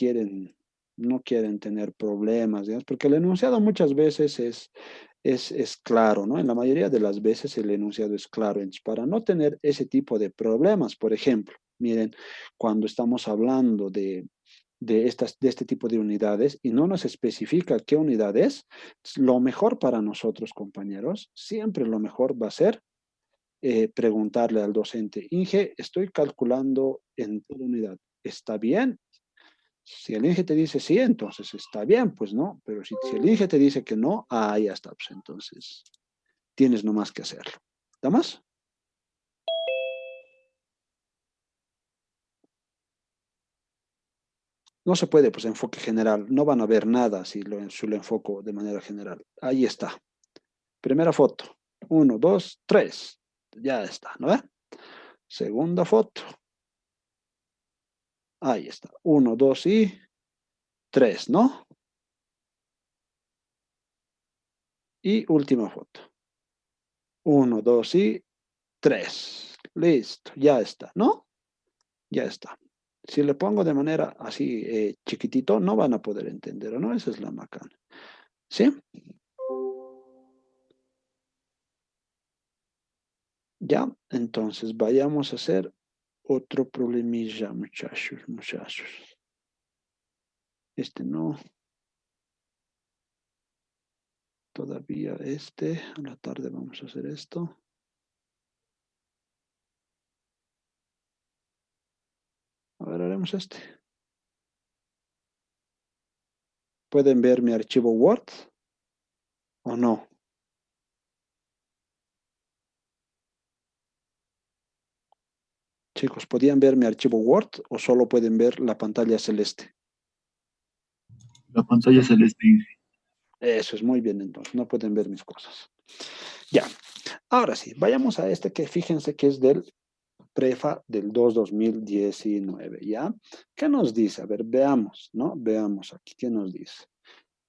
no quieren tener problemas, digamos, porque el enunciado muchas veces es claro, ¿no? En la mayoría de las veces el enunciado es claro. Entonces, para no tener ese tipo de problemas, por ejemplo, miren, cuando estamos hablando de este tipo de unidades y no nos especifica qué unidad es, lo mejor para nosotros, compañeros, siempre lo mejor va a ser preguntarle al docente, Inge, estoy calculando en tal unidad, ¿está bien? Si el Inge te dice sí, entonces está bien, pues no, pero si el Inge te dice que no, ya está, pues entonces tienes nomás que hacerlo. ¿Estamos? No se puede, pues enfoque general, no van a ver nada si lo enfoco de manera general. Ahí está. Primera foto, 1, 2, 3, ya está, ¿no ve? Segunda foto. Ahí está. 1, 2 y 3, ¿no? Y última foto. 1, 2 y 3. Listo, ya está, ¿no? Ya está. Si le pongo de manera así chiquitito, no van a poder entender, ¿no? Esa es la macana. ¿Sí? Ya, entonces vayamos a hacer otro problemilla, muchachos, muchachos. Este no. Todavía este. A la tarde vamos a hacer esto. A ver, haremos este. ¿Pueden ver mi archivo Word o no? Chicos, ¿podían ver mi archivo Word o solo pueden ver la pantalla celeste? La pantalla celeste. Eso es muy bien, entonces, no pueden ver mis cosas. Ya, ahora sí, vayamos a este que fíjense que es del Prefa del 2019, ¿ya? ¿Qué nos dice? A ver, veamos, ¿no? Veamos aquí, ¿qué nos dice?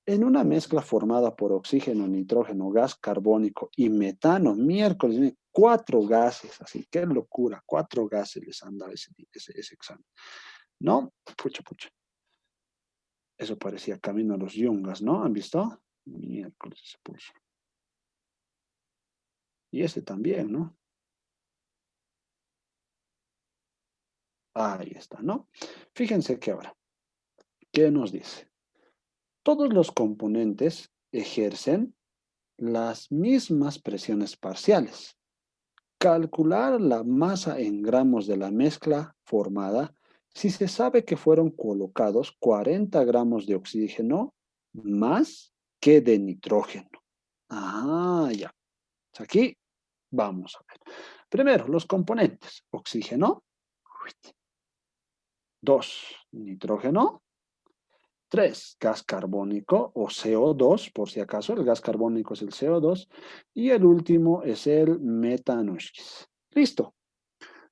En una mezcla formada por oxígeno, nitrógeno, gas carbónico y metano, miércoles, miren, 4 gases, así, qué locura, 4 gases les han dado ese examen, ¿no? Pucha, pucha. Eso parecía camino a los yungas, ¿no? ¿Han visto? Miércoles se puso. Y ese también, ¿no? Ahí está, ¿no? Fíjense que ahora, ¿qué nos dice? Todos los componentes ejercen las mismas presiones parciales. Calcular la masa en gramos de la mezcla formada si se sabe que fueron colocados 40 gramos de oxígeno más que de nitrógeno. Ah, ya. Aquí vamos a ver. Primero, los componentes. Oxígeno. 2, nitrógeno. 3, gas carbónico o CO2, por si acaso, el gas carbónico es el CO2. Y el último es el metano. Listo.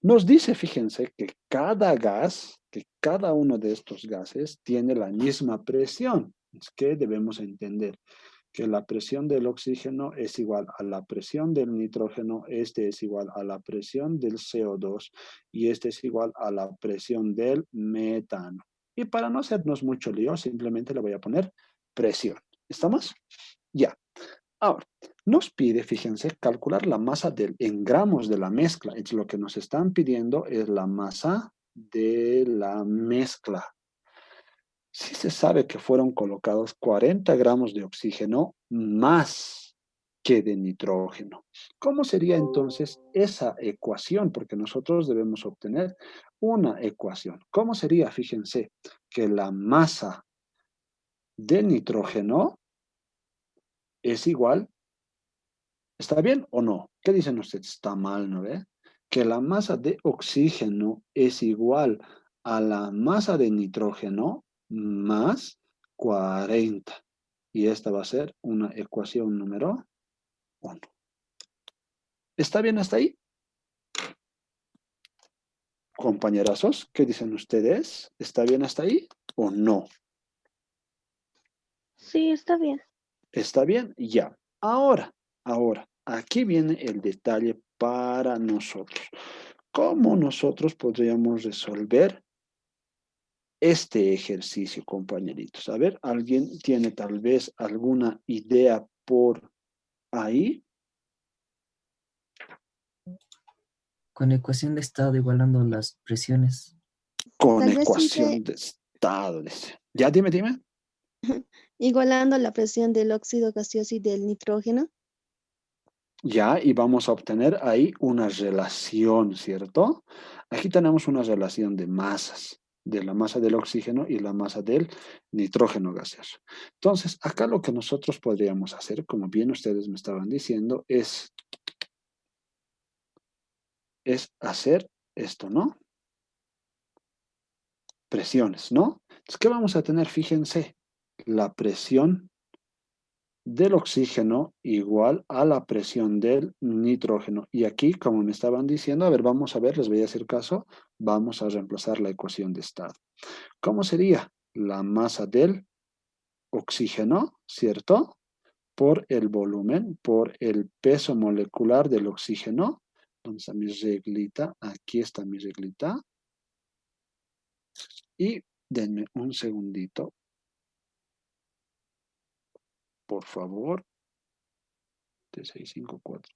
Nos dice, fíjense, que cada gas, que cada uno de estos gases tiene la misma presión. Es que debemos entender que la presión del oxígeno es igual a la presión del nitrógeno, este es igual a la presión del CO2 y este es igual a la presión del metano. Y para no hacernos mucho lío, simplemente le voy a poner presión. ¿Estamos? Ya. Ahora, nos pide, fíjense, calcular la masa en gramos de la mezcla. Es lo que nos están pidiendo es la masa de la mezcla. Si se sabe que fueron colocados 40 gramos de oxígeno más que de nitrógeno. ¿Cómo sería entonces esa ecuación? Porque nosotros debemos obtener una ecuación. ¿Cómo sería? Fíjense que la masa de nitrógeno es igual. ¿Está bien o no? ¿Qué dicen ustedes? Está mal, ¿no ve? Que la masa de oxígeno es igual a la masa de nitrógeno más 40. Y esta va a ser una ecuación número 1. ¿Está bien hasta ahí? Compañerazos, ¿qué dicen ustedes? ¿Está bien hasta ahí o no? Sí, está bien. ¿Está bien? Ya. Ahora, aquí viene el detalle para nosotros. ¿Cómo nosotros podríamos resolver este ejercicio, compañeritos? A ver, ¿alguien tiene tal vez alguna idea por ahí? Con ecuación de estado igualando las presiones. Con Tal vez ecuación de estado. Dice. Ya, dime. igualando la presión del óxido gaseoso y del nitrógeno. Ya, y vamos a obtener ahí una relación, ¿cierto? Aquí tenemos una relación de masas, de la masa del oxígeno y la masa del nitrógeno gaseoso. Entonces, acá lo que nosotros podríamos hacer, como bien ustedes me estaban diciendo, es hacer esto, ¿no? Presiones, ¿no? Entonces, ¿qué vamos a tener? Fíjense, la presión del oxígeno igual a la presión del nitrógeno. Y aquí, como me estaban diciendo, a ver, vamos a ver, les voy a hacer caso, vamos a reemplazar la ecuación de estado. ¿Cómo sería? La masa del oxígeno, ¿cierto? por el volumen, por el peso molecular del oxígeno. ¿Dónde está mi reglita? Aquí está mi reglita. Y denme un segundito. Por favor. T654.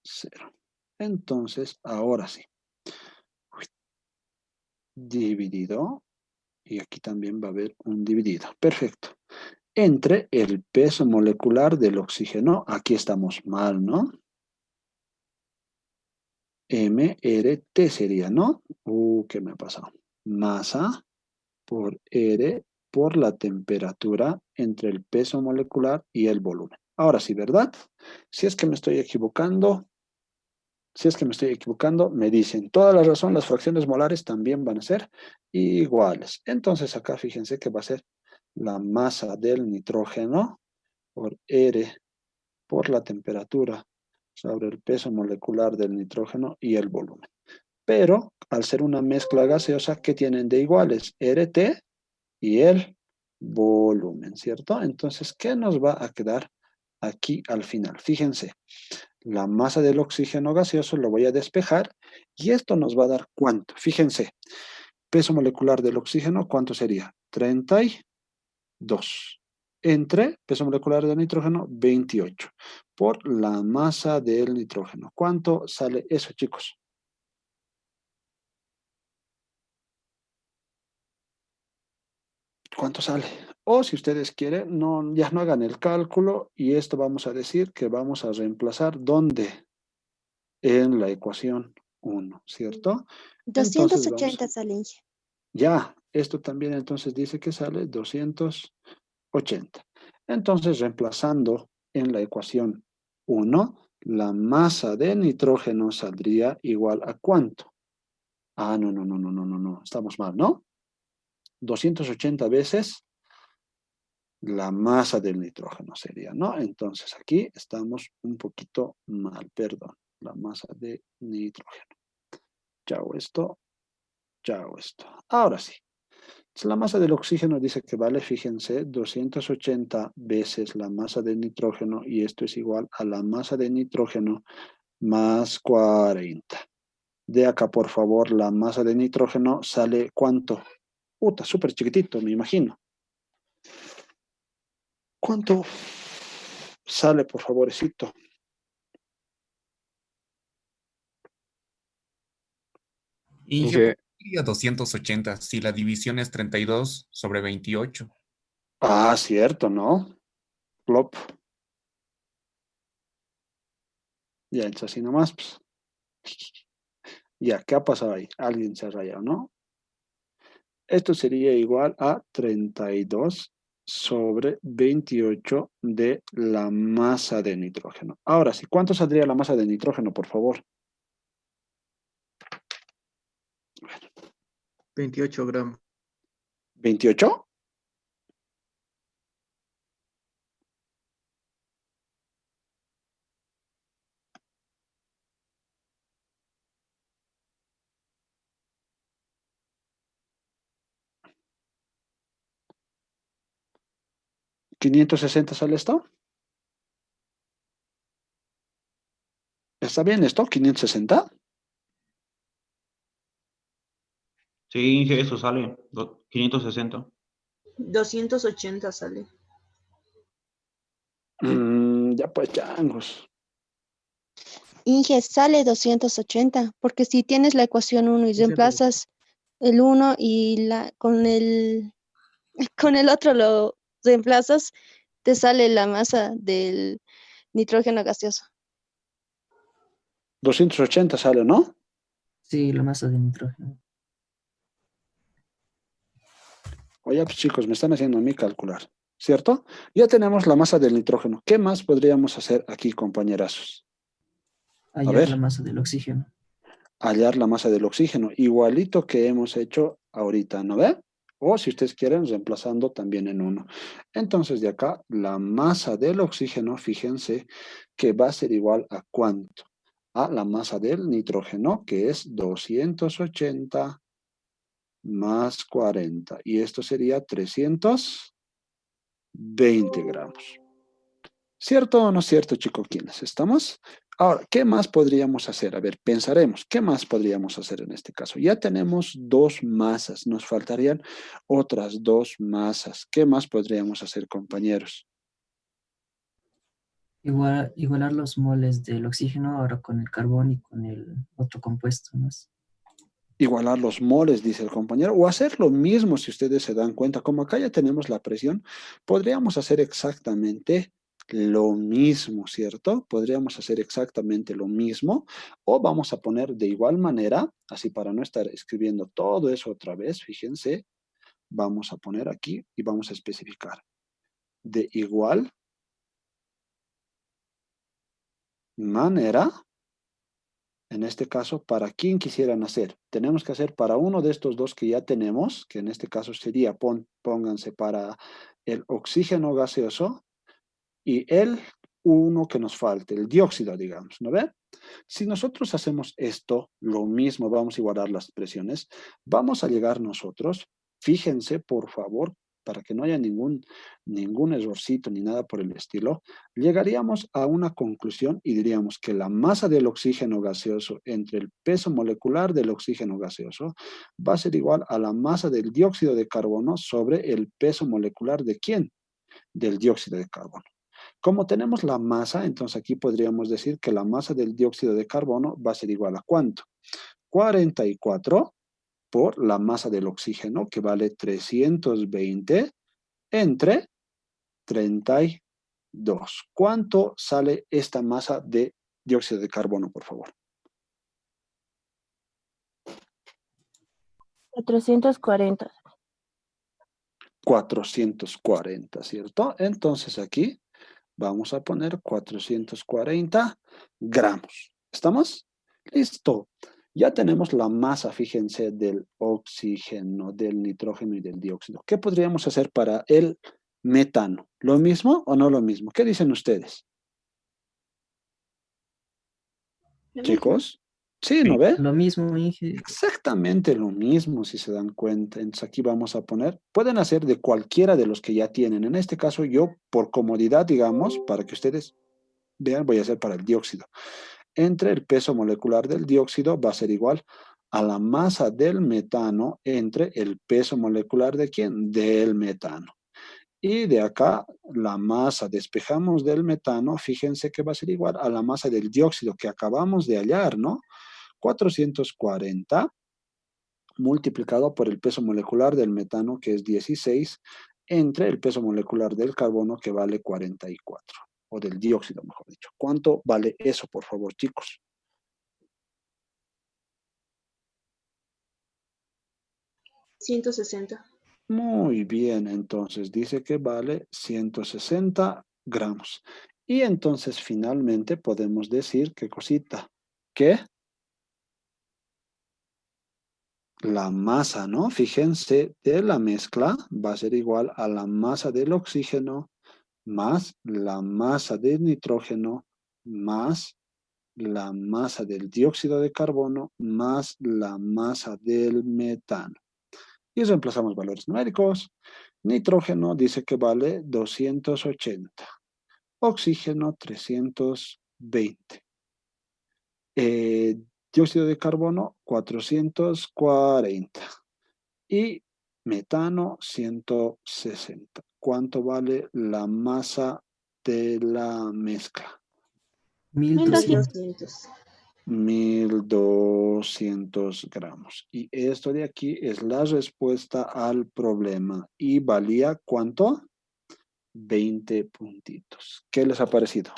0. Entonces, ahora sí. Dividido. Y aquí también va a haber un dividido. Perfecto. Entre el peso molecular del oxígeno. Aquí estamos mal, ¿no? MRT sería, ¿no? ¿Qué me ha pasado? Masa por R por la temperatura entre el peso molecular y el volumen. Ahora sí, ¿verdad? Si es que me estoy equivocando, me dicen, toda la razón, las fracciones molares también van a ser iguales. Entonces acá fíjense que va a ser la masa del nitrógeno por R por la temperatura sobre el peso molecular del nitrógeno y el volumen. Pero al ser una mezcla gaseosa, ¿qué tienen de iguales? RT y el volumen, ¿cierto? Entonces, ¿qué nos va a quedar aquí al final? Fíjense, la masa del oxígeno gaseoso lo voy a despejar y esto nos va a dar ¿cuánto? Fíjense, peso molecular del oxígeno, ¿cuánto sería? 32. Entre peso molecular del nitrógeno, 28. Por la masa del nitrógeno. ¿Cuánto sale eso, chicos? ¿Cuánto sale? O si ustedes quieren, no, ya no hagan el cálculo y esto vamos a decir que vamos a reemplazar ¿dónde? En la ecuación 1, ¿cierto? Entonces vamos, 280 sale, Inge. ya, esto también entonces dice que sale 280. Entonces reemplazando en la ecuación 1, la masa de nitrógeno saldría igual a ¿cuánto? No, estamos mal, ¿no? 280 veces la masa del nitrógeno sería, ¿no? Entonces aquí estamos un poquito mal, perdón, la masa de nitrógeno. Ya hago esto, ya hago esto. Ahora sí. La masa del oxígeno dice que vale, fíjense, 280 veces la masa de nitrógeno y esto es igual a la masa de nitrógeno más 40. De acá, por favor, la masa de nitrógeno sale ¿cuánto? Puta, súper chiquitito, me imagino. ¿Cuánto sale, por favorecito? Inge, ¿por Inge, qué sería 280 si la división es 32 sobre 28? Ah, cierto, ¿no? Plop. Ya, es así nomás, pues. Ya, ¿qué ha pasado ahí? Alguien se ha rayado, ¿no? Esto sería igual a 32 sobre 28 de la masa de nitrógeno. Ahora sí, ¿cuánto saldría la masa de nitrógeno, por favor? 28 gramos. ¿28? ¿560 sale esto? ¿Está bien esto? ¿560? Sí, Inge, eso sale. 560. 280 sale. Ya pues, changos. Inge, sale 280, porque si tienes la ecuación 1 y 200. reemplazas el 1 y con el otro lo reemplazas, te sale la masa del nitrógeno gaseoso. 280 sale, ¿no? Sí, la masa de nitrógeno. Oye, pues chicos, me están haciendo a mí calcular, ¿cierto? Ya tenemos la masa del nitrógeno. ¿Qué más podríamos hacer aquí, compañerazos? Hallar la masa del oxígeno. Hallar la masa del oxígeno, igualito que hemos hecho ahorita, ¿no ve? O si ustedes quieren, reemplazando también en 1. Entonces, de acá, la masa del oxígeno, fíjense que va a ser igual a ¿cuánto? A la masa del nitrógeno, que es 280 más 40. Y esto sería 300 20 gramos. ¿Cierto o no cierto, chicos? ¿Quiénes estamos? Ahora, ¿qué más podríamos hacer? A ver, pensaremos, ¿qué más podríamos hacer en este caso? Ya tenemos dos masas, nos faltarían otras dos masas. ¿Qué más podríamos hacer, compañeros? Igualar los moles del oxígeno ahora con el carbón y con el otro compuesto más. Igualar los moles, dice el compañero, o hacer lo mismo si ustedes se dan cuenta. Como acá ya tenemos la presión, podríamos hacer exactamente lo mismo, ¿cierto? Podríamos hacer exactamente lo mismo, o vamos a poner de igual manera, así para no estar escribiendo todo eso otra vez, fíjense, vamos a poner aquí y vamos a especificar. De igual manera, en este caso, ¿para quién quisieran hacer? Tenemos que hacer para uno de estos dos que ya tenemos, que en este caso sería, pónganse para el oxígeno gaseoso y el uno que nos falte, el dióxido, digamos, ¿no ve? Si nosotros hacemos esto, lo mismo, vamos a igualar las presiones, vamos a llegar nosotros, fíjense por favor, para que no haya ningún errorcito ni nada por el estilo, llegaríamos a una conclusión y diríamos que la masa del oxígeno gaseoso entre el peso molecular del oxígeno gaseoso va a ser igual a la masa del dióxido de carbono sobre el peso molecular ¿de quién? Del dióxido de carbono. Como tenemos la masa, entonces aquí podríamos decir que la masa del dióxido de carbono va a ser igual a ¿cuánto? 44 por la masa del oxígeno, que vale 320 entre 32. ¿Cuánto sale esta masa de dióxido de carbono, por favor? 440. 440, ¿cierto? Entonces aquí vamos a poner 440 gramos. ¿Estamos? Listo. Ya tenemos la masa, fíjense, del oxígeno, del nitrógeno y del dióxido. ¿Qué podríamos hacer para el metano? ¿Lo mismo o no lo mismo? ¿Qué dicen ustedes, Lo mismo. chicos? Sí, ¿no Sí. ve? Lo mismo, Inge. Exactamente lo mismo, si se dan cuenta. Entonces aquí vamos a poner, pueden hacer de cualquiera de los que ya tienen. En este caso yo, por comodidad, digamos, para que ustedes vean, voy a hacer para el dióxido. Entre el peso molecular del dióxido va a ser igual a la masa del metano entre el peso molecular de quién? Del metano. Y de acá la masa, despejamos del metano, fíjense que va a ser igual a la masa del dióxido que acabamos de hallar, ¿no? 440 multiplicado por el peso molecular del metano, que es 16, entre el peso molecular del carbono, que vale 44, o del dióxido, mejor dicho. ¿Cuánto vale eso, por favor, chicos? 160. Muy bien, entonces dice que vale 160 gramos. Y entonces finalmente podemos decir, ¿qué cosita? Que la masa, ¿no? Fíjense, de la mezcla va a ser igual a la masa del oxígeno más la masa del nitrógeno más la masa del dióxido de carbono más la masa del metano. Y reemplazamos valores numéricos. Nitrógeno dice que vale 280. Oxígeno 320. Dióxido de carbono 440. Y metano 160. ¿Cuánto vale la masa de la mezcla? 1200. 1200. 1200 gramos. Y esto de aquí es la respuesta al problema. ¿Y valía cuánto? 20 puntitos. ¿Qué les ha parecido?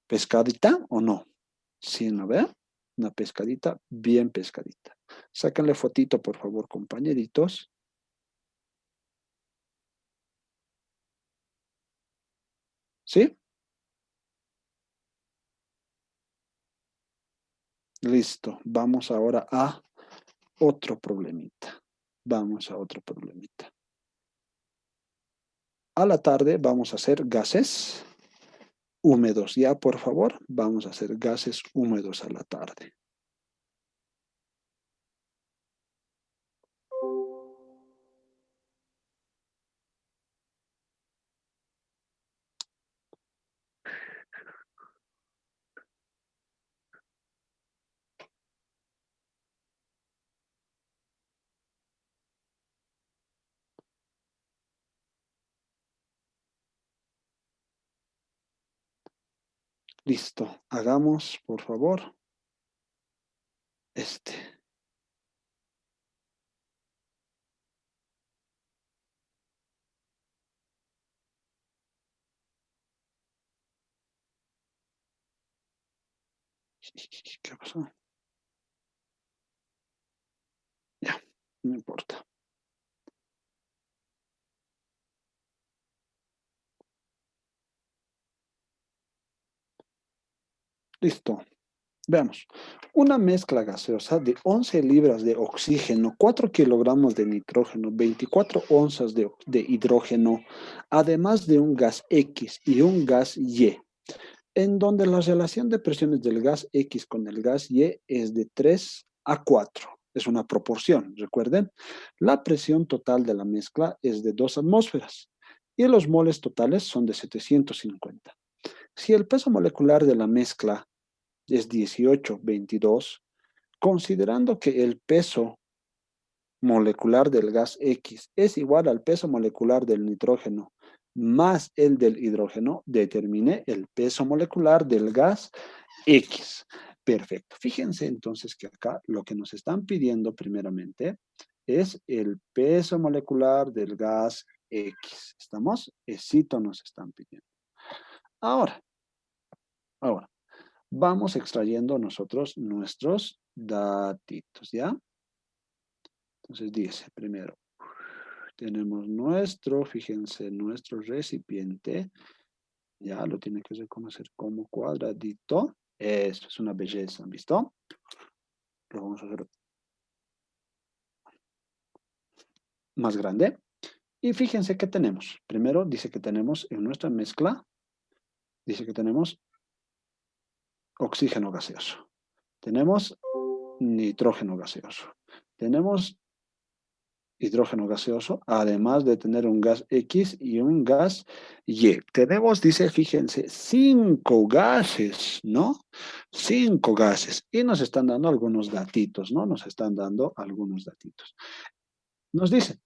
¿Pescadita o no? Sí, ¿no ve? Una pescadita, bien pescadita. Sáquenle fotito, por favor, compañeritos. ¿Sí? Listo. Vamos ahora a otro problemita. Vamos a otro problemita. A la tarde vamos a hacer gases húmedos. Ya, por favor, vamos a hacer gases húmedos a la tarde. Listo. Hagamos, por favor, este. ¿Qué pasó? Ya, no importa. Listo. Veamos. Una mezcla gaseosa de 11 libras de oxígeno, 4 kilogramos de nitrógeno, 24 onzas de hidrógeno, además de un gas X y un gas Y, en donde la relación de presiones del gas X con el gas Y es de 3 a 4. Es una proporción, recuerden. La presión total de la mezcla es de 2 atmósferas y los moles totales son de 750. Si el peso molecular de la mezcla es 18,22, considerando que el peso molecular del gas X es igual al peso molecular del nitrógeno más el del hidrógeno, determine el peso molecular del gas X. Perfecto. Fíjense entonces que acá lo que nos están pidiendo primeramente es el peso molecular del gas X. ¿Estamos? Esito nos están pidiendo. Ahora, vamos extrayendo nosotros nuestros datitos, ¿ya? Entonces dice, primero, tenemos nuestro, fíjense, nuestro recipiente. Ya lo tiene que reconocer como cuadradito. Eso es una belleza, ¿visto? Lo vamos a hacer más grande. Y fíjense que tenemos. Primero dice que tenemos en nuestra mezcla, dice que tenemos oxígeno gaseoso. Tenemos nitrógeno gaseoso. Tenemos hidrógeno gaseoso, además de tener un gas X y un gas Y. Tenemos, dice, fíjense, 5 gases, ¿no? 5 gases. Y nos están dando algunos datitos, ¿no? Nos están dando algunos datitos. Nos dice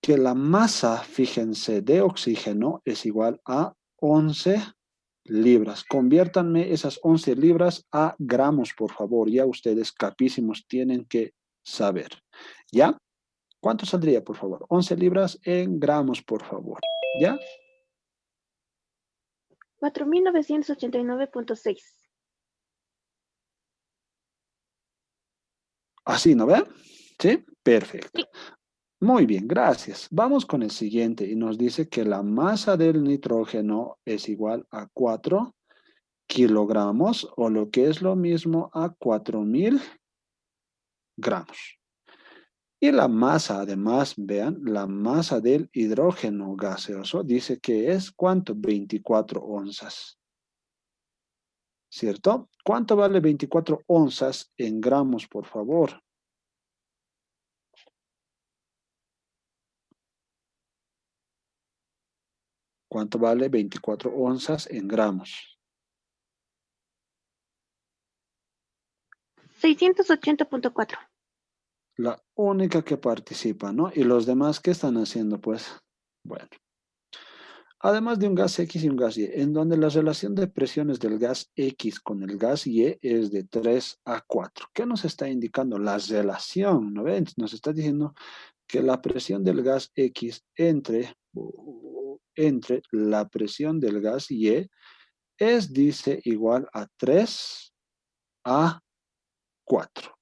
que la masa, fíjense, de oxígeno es igual a 11 libras. Conviértanme esas 11 libras a gramos, por favor. Ya ustedes capísimos tienen que saber. ¿Ya? ¿Cuánto saldría, por favor? 11 libras en gramos, por favor. ¿Ya? 4.989.6. Así, ¿no ve? ¿Sí? Perfecto. Sí. Muy bien, gracias. Vamos con el siguiente y nos dice que la masa del nitrógeno es igual a 4 kilogramos o lo que es lo mismo a 4.000 gramos. Y la masa, además, vean, la masa del hidrógeno gaseoso dice que es ¿cuánto? 24 onzas. ¿Cierto? ¿Cuánto vale 24 onzas en gramos, por favor? ¿Cuánto vale 24 onzas en gramos? 680.4. La única que participa, ¿no? ¿Y los demás qué están haciendo, pues? Bueno. Además de un gas X y un gas Y, en donde la relación de presiones del gas X con el gas Y es de 3 a 4. ¿Qué nos está indicando? La relación, ¿no ven? Nos está diciendo que la presión del gas X entre la presión del gas Y es, dice, igual a 3 a 4.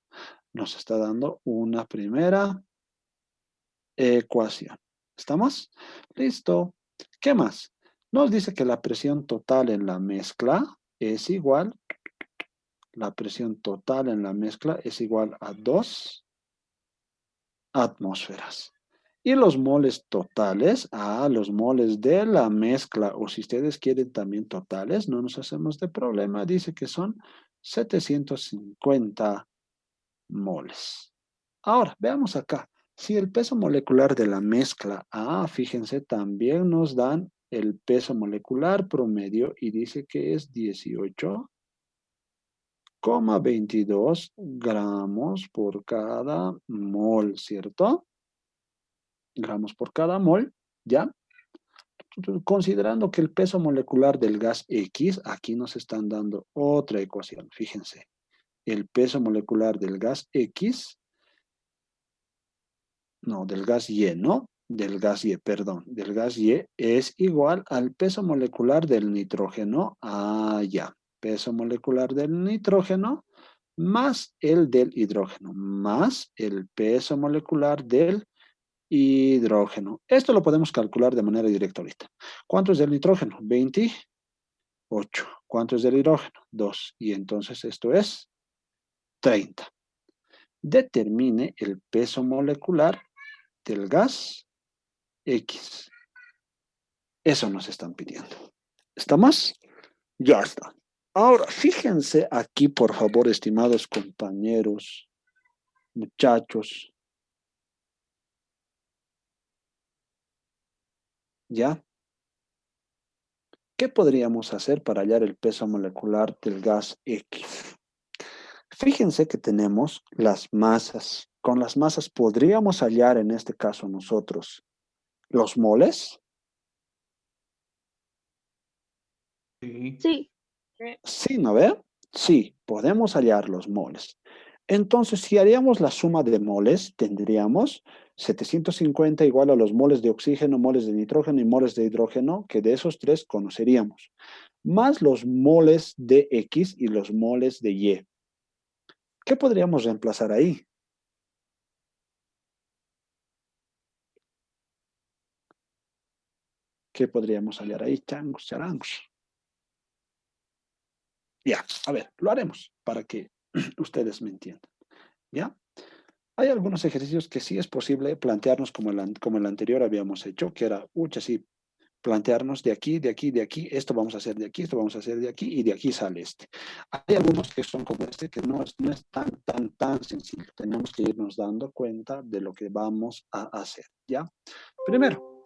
Nos está dando una primera ecuación. ¿Estamos? Listo. ¿Qué más? Nos dice que la presión total en la mezcla es igual, la presión total en la mezcla es igual a 2 atmósferas. Y los moles totales, los moles de la mezcla, o si ustedes quieren también totales, no nos hacemos de problema, dice que son 750 moles. Ahora, veamos acá. Si el peso molecular de la mezcla, fíjense, también nos dan el peso molecular promedio y dice que es 18,22 gramos por cada mol, ¿cierto? Gramos por cada mol, ¿ya? considerando que el peso molecular del gas X, aquí nos están dando otra ecuación, fíjense. El peso molecular del gas X, no, del gas Y, ¿no? Del gas Y, perdón, del gas Y es igual al peso molecular del nitrógeno, ya, peso molecular del nitrógeno más el del hidrógeno, más el peso molecular del hidrógeno. Esto lo podemos calcular de manera directa ahorita. ¿Cuánto es del nitrógeno? 28. ¿Cuánto es del hidrógeno? 2. Y entonces esto es 30. Determine el peso molecular del gas X. Eso nos están pidiendo. ¿Estamos? Ya está. Ahora, fíjense aquí, por favor, estimados compañeros, muchachos. ¿Ya? ¿Qué podríamos hacer para hallar el peso molecular del gas X? Fíjense que tenemos las masas. Con las masas podríamos hallar en este caso nosotros los moles. Sí. Sí. Sí, ¿no ve? Sí, podemos hallar los moles. Entonces, si haríamos la suma de moles, tendríamos 750 igual a los moles de oxígeno, moles de nitrógeno y moles de hidrógeno, que de esos tres conoceríamos, más los moles de X y los moles de Y. ¿Qué podríamos reemplazar ahí? ¿Qué podríamos hallar ahí? Changos, charangos. Ya, a ver, lo haremos para que ustedes me entiendan. ¿Ya? Hay algunos ejercicios que sí es posible plantearnos como el anterior habíamos hecho, que era, sí, plantearnos de aquí, de aquí, de aquí, esto vamos a hacer de aquí, esto vamos a hacer de aquí, y de aquí sale este. Hay algunos que son como este, que no es tan sencillo. Tenemos que irnos dando cuenta de lo que vamos a hacer, ¿ya? Primero,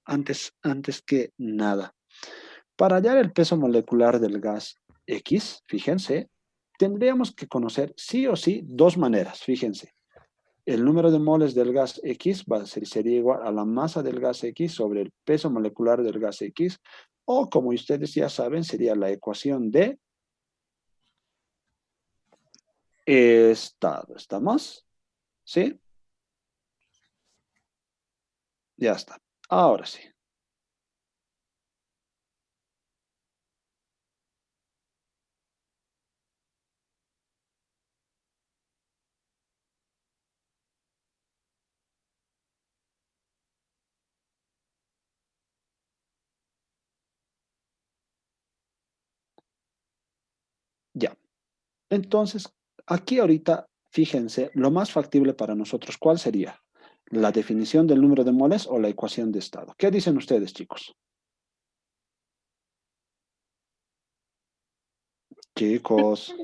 antes que nada, para hallar el peso molecular del gas X, fíjense, tendríamos que conocer sí o sí dos maneras, fíjense. El número de moles del gas X sería igual a la masa del gas X sobre el peso molecular del gas X, o como ustedes ya saben, sería la ecuación de estado. ¿Estamos? ¿Sí? Ya está. Ahora sí. Ya. Entonces, aquí ahorita, fíjense, lo más factible para nosotros, ¿cuál sería? ¿La definición del número de moles o la ecuación de estado? ¿Qué dicen ustedes, chicos? Chicos,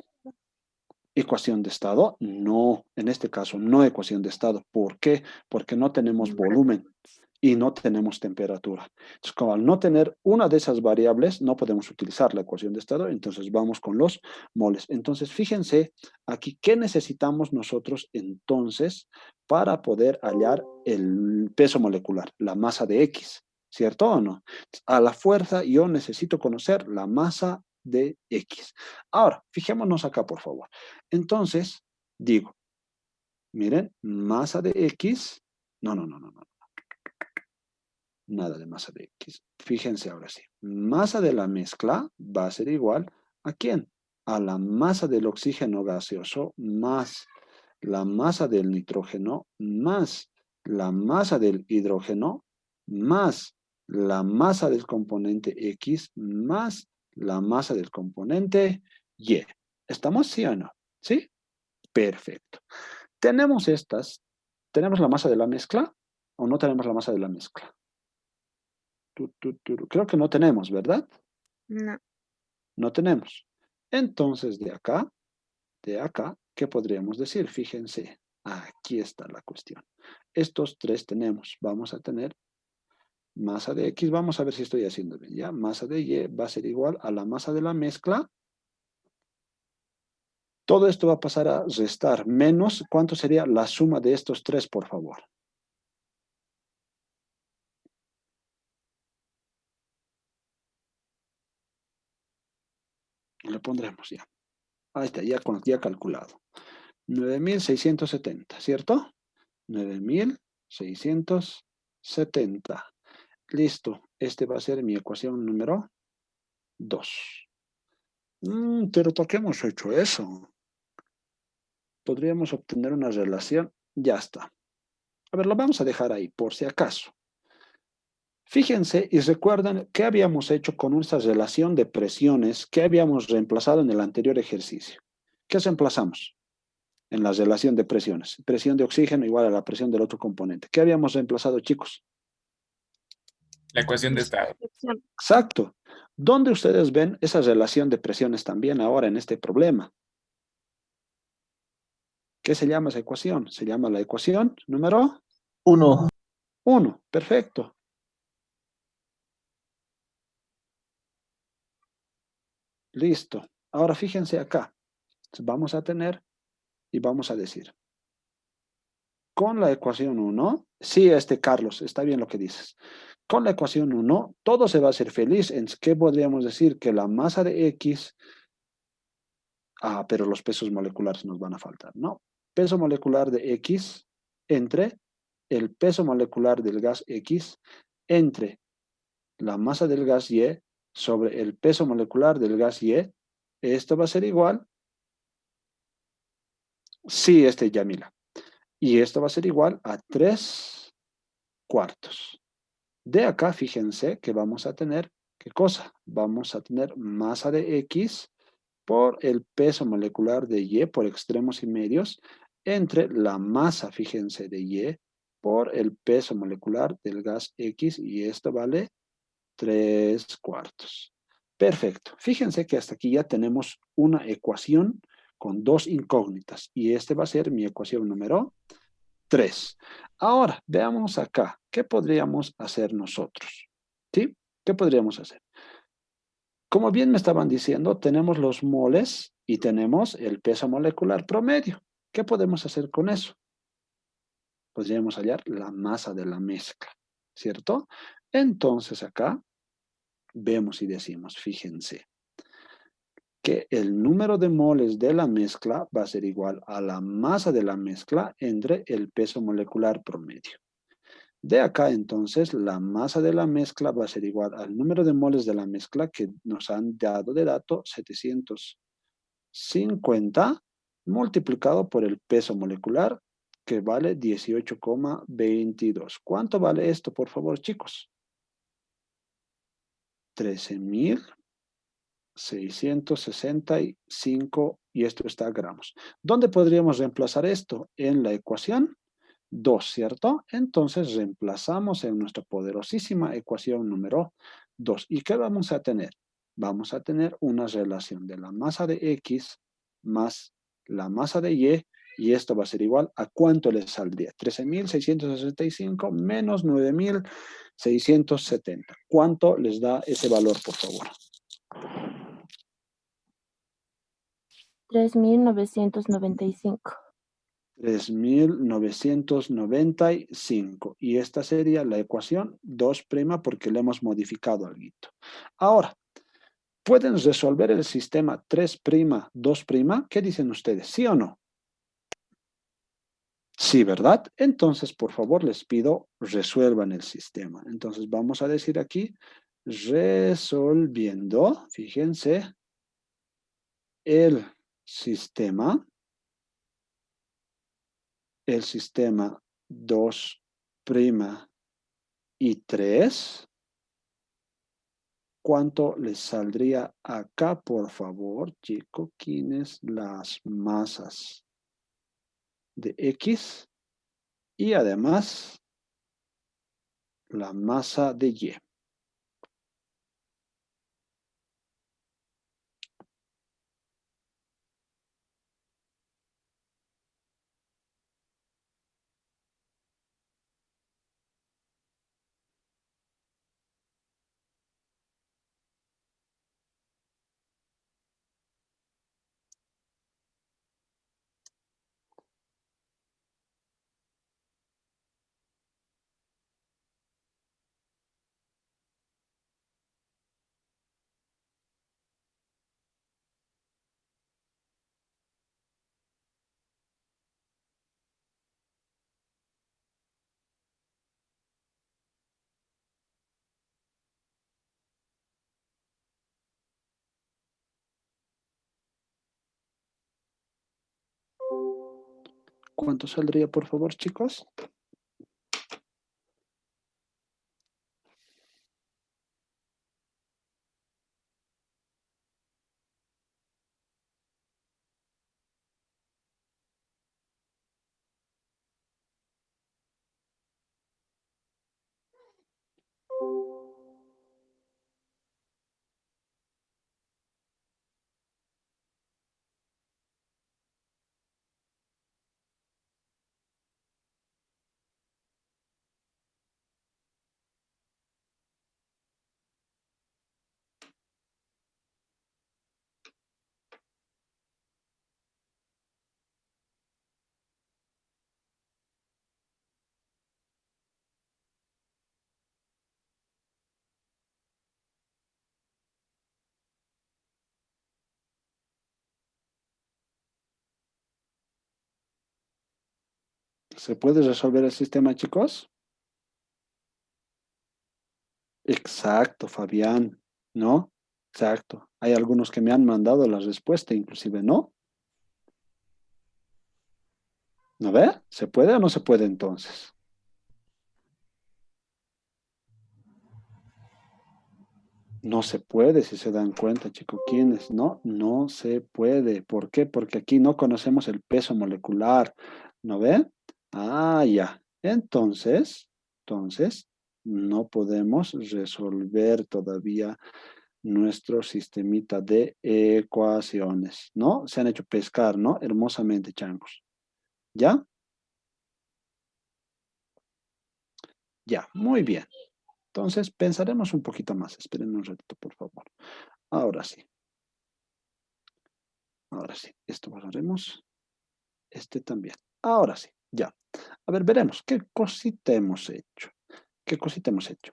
¿ecuación de estado? No, en este caso no ecuación de estado. ¿Por qué? Porque no tenemos volumen y no tenemos temperatura. Entonces, como al no tener una de esas variables, no podemos utilizar la ecuación de estado, entonces vamos con los moles. Entonces, fíjense aquí, ¿qué necesitamos nosotros entonces para poder hallar el peso molecular, la masa de X? ¿Cierto o no? A la fuerza yo necesito conocer la masa de X. Ahora, fijémonos acá, por favor. Entonces, digo, miren, masa de X, no. Nada de masa de X. Fíjense ahora sí. Masa de la mezcla va a ser igual ¿a quién? A la masa del oxígeno gaseoso más la masa del nitrógeno más la masa del hidrógeno más la masa del componente X más la masa del componente Y. ¿Estamos sí o no? ¿Sí? Perfecto. ¿Tenemos la masa de la mezcla o no tenemos la masa de la mezcla? Creo que no tenemos, ¿verdad? No. No tenemos. Entonces, de acá, ¿qué podríamos decir? Fíjense, aquí está la cuestión. Estos tres tenemos. Vamos a tener masa de X. Vamos a ver si estoy haciendo bien, ¿ya? Masa de Y va a ser igual a la masa de la mezcla. Todo esto va a pasar a restar menos. ¿Cuánto sería la suma de estos tres, por favor? Le pondremos ya. Ahí está, ya calculado. 9.670, ¿cierto? 9.670. Listo. Este va a ser mi ecuación número 2. Pero ¿por qué hemos hecho eso? Podríamos obtener una relación. Ya está. A ver, lo vamos a dejar ahí, por si acaso. Fíjense y recuerdan qué habíamos hecho con nuestra relación de presiones que habíamos reemplazado en el anterior ejercicio. ¿Qué reemplazamos en la relación de presiones? Presión de oxígeno igual a la presión del otro componente. ¿Qué habíamos reemplazado, chicos? La ecuación de estado. Exacto. ¿Dónde ustedes ven esa relación de presiones también ahora en este problema? ¿Qué se llama esa ecuación? Se llama la ecuación número 1. 1. Perfecto. Listo. Ahora fíjense acá. Vamos a tener y vamos a decir. Con la ecuación 1, sí, Carlos, está bien lo que dices. Con la ecuación 1, todo se va a hacer feliz. ¿En qué podríamos decir? Que la masa de X, pero los pesos moleculares nos van a faltar, ¿no? Peso molecular de X entre el peso molecular del gas X entre la masa del gas Y sobre el peso molecular del gas Y. Esto va a ser igual. Sí, Yamila. Y esto va a ser igual a 3/4. De acá, fíjense que vamos a tener, ¿qué cosa? Vamos a tener masa de X por el peso molecular de Y por extremos y medios entre la masa, fíjense, de Y por el peso molecular del gas X y esto vale 3/4. Perfecto. Fíjense que hasta aquí ya tenemos una ecuación con dos incógnitas y este va a ser mi ecuación número 3. Ahora, veamos acá, ¿qué podríamos hacer nosotros? ¿Sí? ¿Qué podríamos hacer? Como bien me estaban diciendo, tenemos los moles y tenemos el peso molecular promedio. ¿Qué podemos hacer con eso? Podríamos hallar la masa de la mezcla, ¿cierto? Entonces acá vemos y decimos, fíjense, que el número de moles de la mezcla va a ser igual a la masa de la mezcla entre el peso molecular promedio. De acá, entonces, la masa de la mezcla va a ser igual al número de moles de la mezcla que nos han dado de dato 750 multiplicado por el peso molecular que vale 18,22. ¿Cuánto vale esto, por favor, chicos? 13.665 y esto está gramos. ¿Dónde podríamos reemplazar esto? En la ecuación 2, ¿cierto? Entonces reemplazamos en nuestra poderosísima ecuación número 2. ¿Y qué vamos a tener? Vamos a tener una relación de la masa de X más la masa de y esto va a ser igual a ¿cuánto les saldría? 13.665 menos 9.670. ¿Cuánto les da ese valor, por favor? 3.995. 3.995. Y esta sería la ecuación 2' porque le hemos modificado algo. Ahora, ¿pueden resolver el sistema 3', 2'? ¿Qué dicen ustedes? ¿Sí o no? Sí, ¿verdad? Entonces, por favor, les pido, resuelvan el sistema. Entonces, vamos a decir aquí, resolviendo, fíjense, el sistema 2' y 3, ¿cuánto les saldría acá, por favor, chicos? ¿Quiénes las masas de X y además la masa de Y? ¿Cuánto saldría, por favor, chicos? ¿Se puede resolver el sistema, chicos? Exacto, Fabián, ¿no? Exacto. Hay algunos que me han mandado la respuesta, inclusive, ¿no? ¿No ve? ¿Se puede o no se puede entonces? No se puede, si se dan cuenta, chicos. ¿Quiénes? No, no se puede. ¿Por qué? Porque aquí no conocemos el peso molecular. ¿No ve? Ah, ya. Entonces, no podemos resolver todavía nuestro sistemita de ecuaciones, ¿no? Se han hecho pescar, ¿no? Hermosamente, changos. ¿Ya? Ya, muy bien. Entonces, pensaremos un poquito más. Esperen un ratito, por favor. Ahora sí. Ahora sí. Esto borraremos. Este también. Ahora sí. Ya. A ver, veremos. ¿Qué cosita hemos hecho? ¿Qué cosita hemos hecho?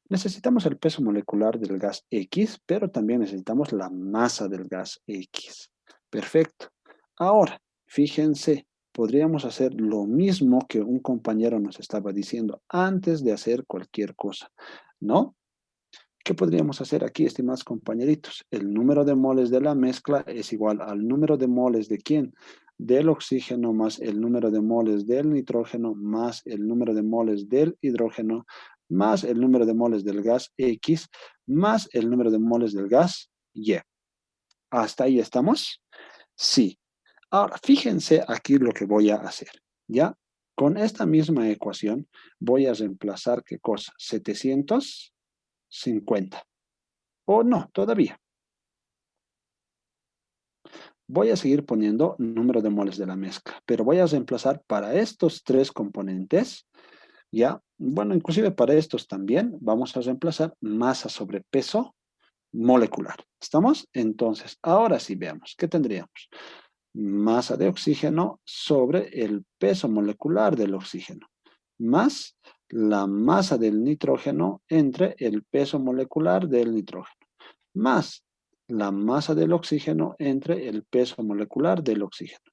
Necesitamos el peso molecular del gas X, pero también necesitamos la masa del gas X. Perfecto. Ahora, fíjense, podríamos hacer lo mismo que un compañero nos estaba diciendo antes de hacer cualquier cosa, ¿no? ¿Qué podríamos hacer aquí, estimados compañeritos? El número de moles de la mezcla es igual al número de moles de ¿quién? Del oxígeno más el número de moles del nitrógeno más el número de moles del hidrógeno más el número de moles del gas X más el número de moles del gas Y. ¿Hasta ahí estamos? Sí. Ahora, fíjense aquí lo que voy a hacer, ¿ya? Con esta misma ecuación voy a reemplazar, ¿qué cosa? 750. O no, todavía. Voy a seguir poniendo número de moles de la mezcla, pero voy a reemplazar para estos tres componentes, ¿ya? Bueno, inclusive para estos también, vamos a reemplazar masa sobre peso molecular. ¿Estamos? Entonces, ahora sí veamos, ¿qué tendríamos? Masa de oxígeno sobre el peso molecular del oxígeno, más la masa del nitrógeno entre el peso molecular del nitrógeno, más la masa del oxígeno entre el peso molecular del oxígeno,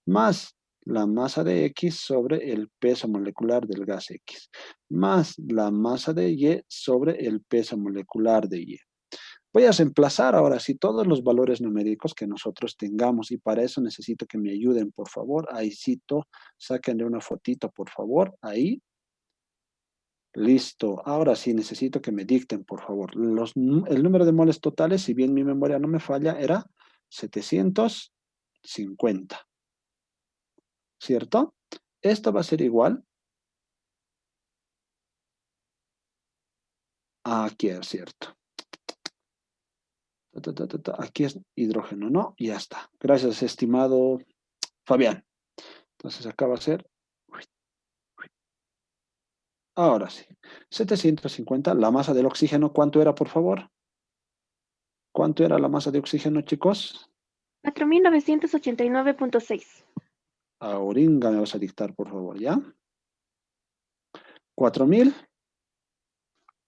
más la masa de X sobre el peso molecular del gas X, más la masa de Y sobre el peso molecular de Y. Voy a reemplazar ahora sí todos los valores numéricos que nosotros tengamos y para eso necesito que me ayuden, por favor. Ahí cito, sáquenle una fotito, por favor, ahí. Listo. Ahora sí necesito que me dicten, por favor. El número de moles totales, si bien mi memoria no me falla, era 750. ¿Cierto? Esto va a ser igual a aquí, es cierto. Aquí es hidrógeno, ¿no? Y ya está. Gracias, estimado Fabián. Entonces acá va a ser. Ahora sí. 750. La masa del oxígeno, ¿cuánto era, por favor? ¿Cuánto era la masa de oxígeno, chicos? 4989.6. Ahorita me vas a dictar, por favor, ¿ya? 4000.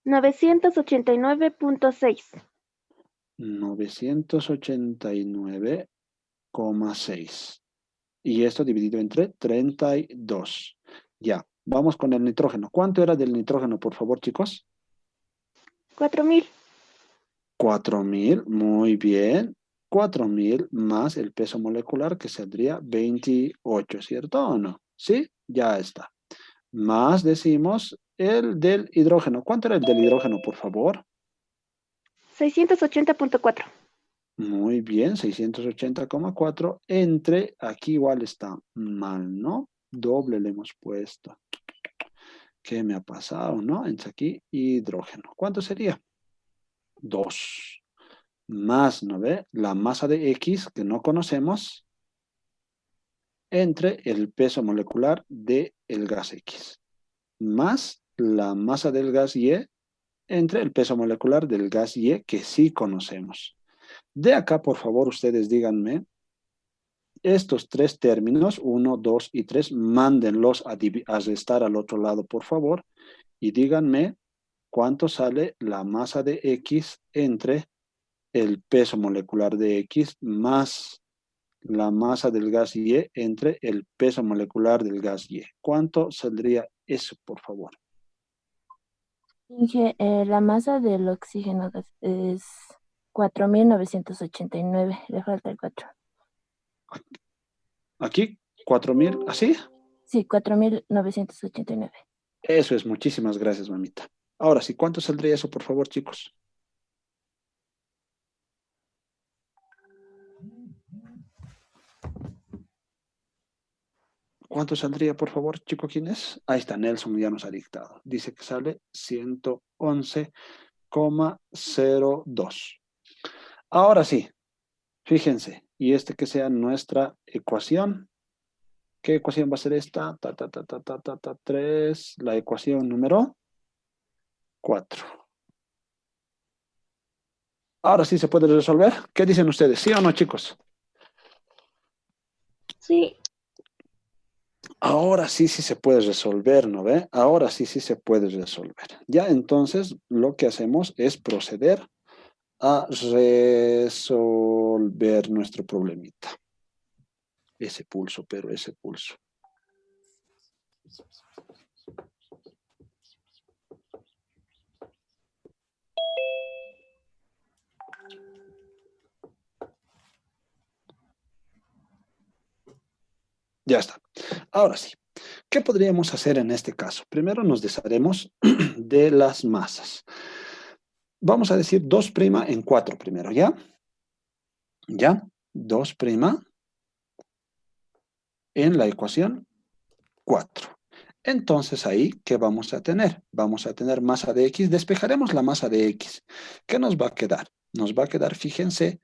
989.6. 989,6. Y esto dividido entre 32. Ya. Vamos con el nitrógeno. ¿Cuánto era del nitrógeno, por favor, chicos? 4000. 4000. Muy bien. 4.000 más el peso molecular que saldría 28, ¿cierto o no? ¿Sí? Ya está. Más decimos el del hidrógeno. ¿Cuánto era el del hidrógeno, por favor? 680.4. Muy bien, 680,4 entre, aquí igual está mal, ¿no? Doble le hemos puesto. ¿Qué me ha pasado, no? Entre aquí, hidrógeno. ¿Cuánto sería? 2. Más, ¿no ve? La masa de X que no conocemos entre el peso molecular del gas X. Más la masa del gas Y entre el peso molecular del gas Y que sí conocemos. De acá, por favor, ustedes díganme estos tres términos, 1, 2 y 3, mándenlos a restar al otro lado, por favor, y díganme cuánto sale la masa de X entre el peso molecular de X más la masa del gas Y entre el peso molecular del gas Y. ¿Cuánto saldría eso, por favor? Inge, la masa del oxígeno es 4.989. Le falta el 4. Aquí, 4.000, ¿así? Sí, 4.989. Eso es, muchísimas gracias, mamita. Ahora sí, ¿cuánto saldría eso, por favor, chicos? ¿Cuánto saldría, por favor, chico? ¿Quién es? Ahí está, Nelson ya nos ha dictado. Dice que sale 111,02. Ahora sí, fíjense, y que sea nuestra ecuación. ¿Qué ecuación va a ser esta? 3, la ecuación número 4. Ahora sí se puede resolver. ¿Qué dicen ustedes? ¿Sí o no, chicos? Sí. Ahora sí se puede resolver, ¿no ve? Ahora sí se puede resolver. Ya entonces lo que hacemos es proceder a resolver nuestro problemita. Ese pulso, pero ese pulso. Ya está. Ahora sí. ¿Qué podríamos hacer en este caso? Primero nos desharemos de las masas. Vamos a decir 2' en 4 primero, ¿ya? ¿Ya? 2' en la ecuación 4. Entonces ahí, ¿qué vamos a tener? Vamos a tener masa de X. Despejaremos la masa de X. ¿Qué nos va a quedar? Nos va a quedar, fíjense,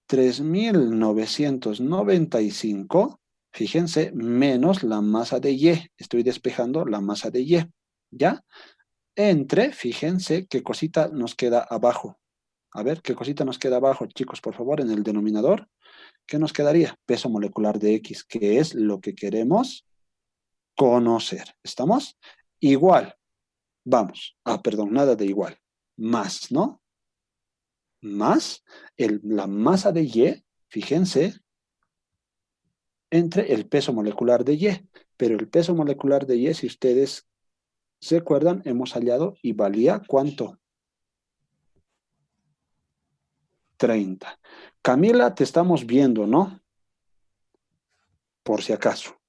3.995, fíjense, menos la masa de Y. Estoy despejando la masa de Y, ¿ya? Entre, fíjense, qué cosita nos queda abajo. A ver, ¿qué cosita nos queda abajo, chicos, por favor, en el denominador? ¿Qué nos quedaría? Peso molecular de X, que es lo que queremos conocer. ¿Estamos? Igual. Vamos. Perdón, nada de igual. Más, ¿no? Más la masa de Y, fíjense, entre el peso molecular de Y. Pero el peso molecular de Y, si ustedes se acuerdan, hemos hallado y valía ¿cuánto? 30. Camila, te estamos viendo, ¿no? Por si acaso.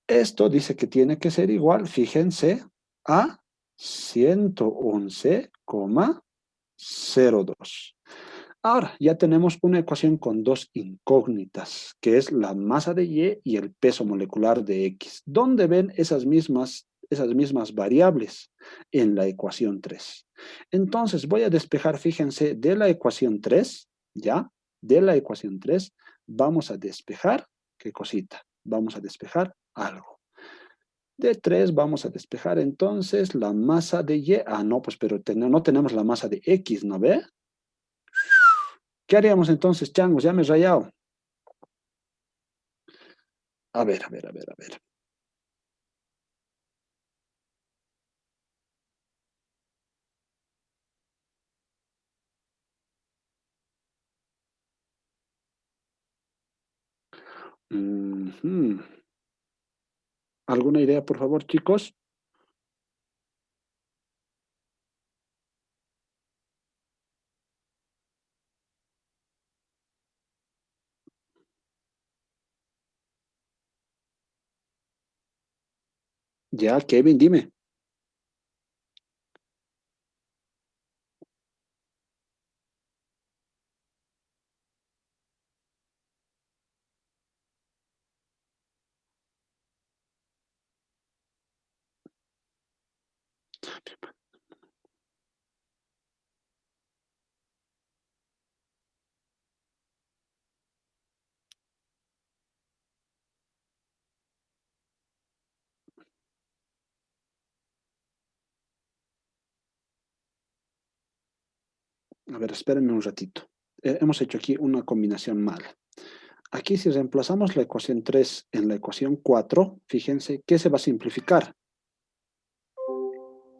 Esto dice que tiene que ser igual, fíjense, a 111,02. Ahora, ya tenemos una ecuación con dos incógnitas, que es la masa de Y y el peso molecular de X. ¿Dónde ven esas mismas variables? En la ecuación 3. Entonces, voy a despejar, fíjense, de la ecuación 3, ¿ya? De la ecuación 3, vamos a despejar, ¿qué cosita? Vamos a despejar algo. De 3 vamos a despejar entonces la masa de Y. No, pues pero no tenemos la masa de X, ¿no ve? ¿Qué haríamos entonces, changos? Ya me he rayado. A ver. ¿Alguna idea, por favor, chicos? Ya, Kevin, dime. A ver, espérenme un ratito. Hemos hecho aquí una combinación mala. Aquí si reemplazamos la ecuación 3 en la ecuación 4, fíjense, ¿qué se va a simplificar?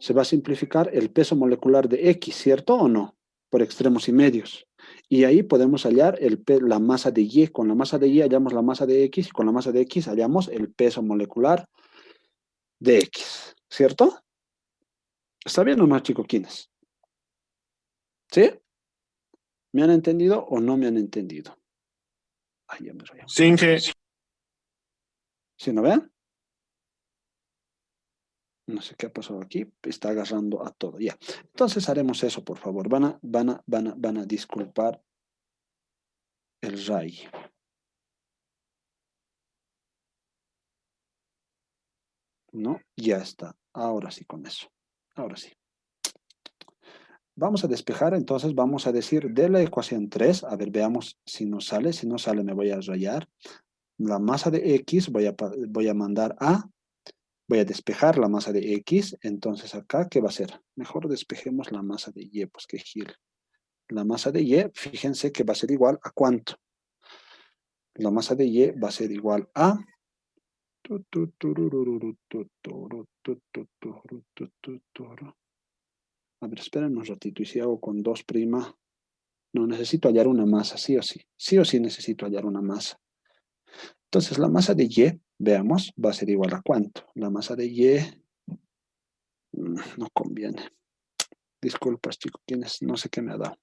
Se va a simplificar el peso molecular de X, ¿cierto o no? Por extremos y medios. Y ahí podemos hallar la masa de Y. Con la masa de Y hallamos la masa de X y con la masa de X hallamos el peso molecular de X, ¿cierto? ¿Está bien o no, chicoquines? ¿Sí? ¿Me han entendido o no me han entendido? Ay, ya me rollo. Sin que. ¿Sí no ven? No sé qué ha pasado aquí. Está agarrando a todo. Ya. Entonces haremos eso, por favor. Van a disculpar el RAI. ¿No? Ya está. Ahora sí con eso. Ahora sí. Vamos a despejar, entonces vamos a decir de la ecuación 3, a ver, veamos si nos sale. Si no sale, me voy a rayar. La masa de X voy a mandar a, voy a despejar la masa de X. Entonces acá, ¿qué va a ser? Mejor despejemos la masa de Y, pues que gil. La masa de Y, fíjense que va a ser igual a ¿cuánto? La masa de Y va a ser igual a... A ver, esperen un ratito. Y si hago con 2', no, necesito hallar una masa, sí o sí. Sí o sí necesito hallar una masa. Entonces, la masa de Y, veamos, va a ser igual a ¿cuánto? La masa de Y, no conviene. Disculpas, chicos, quienes no sé qué me ha dado.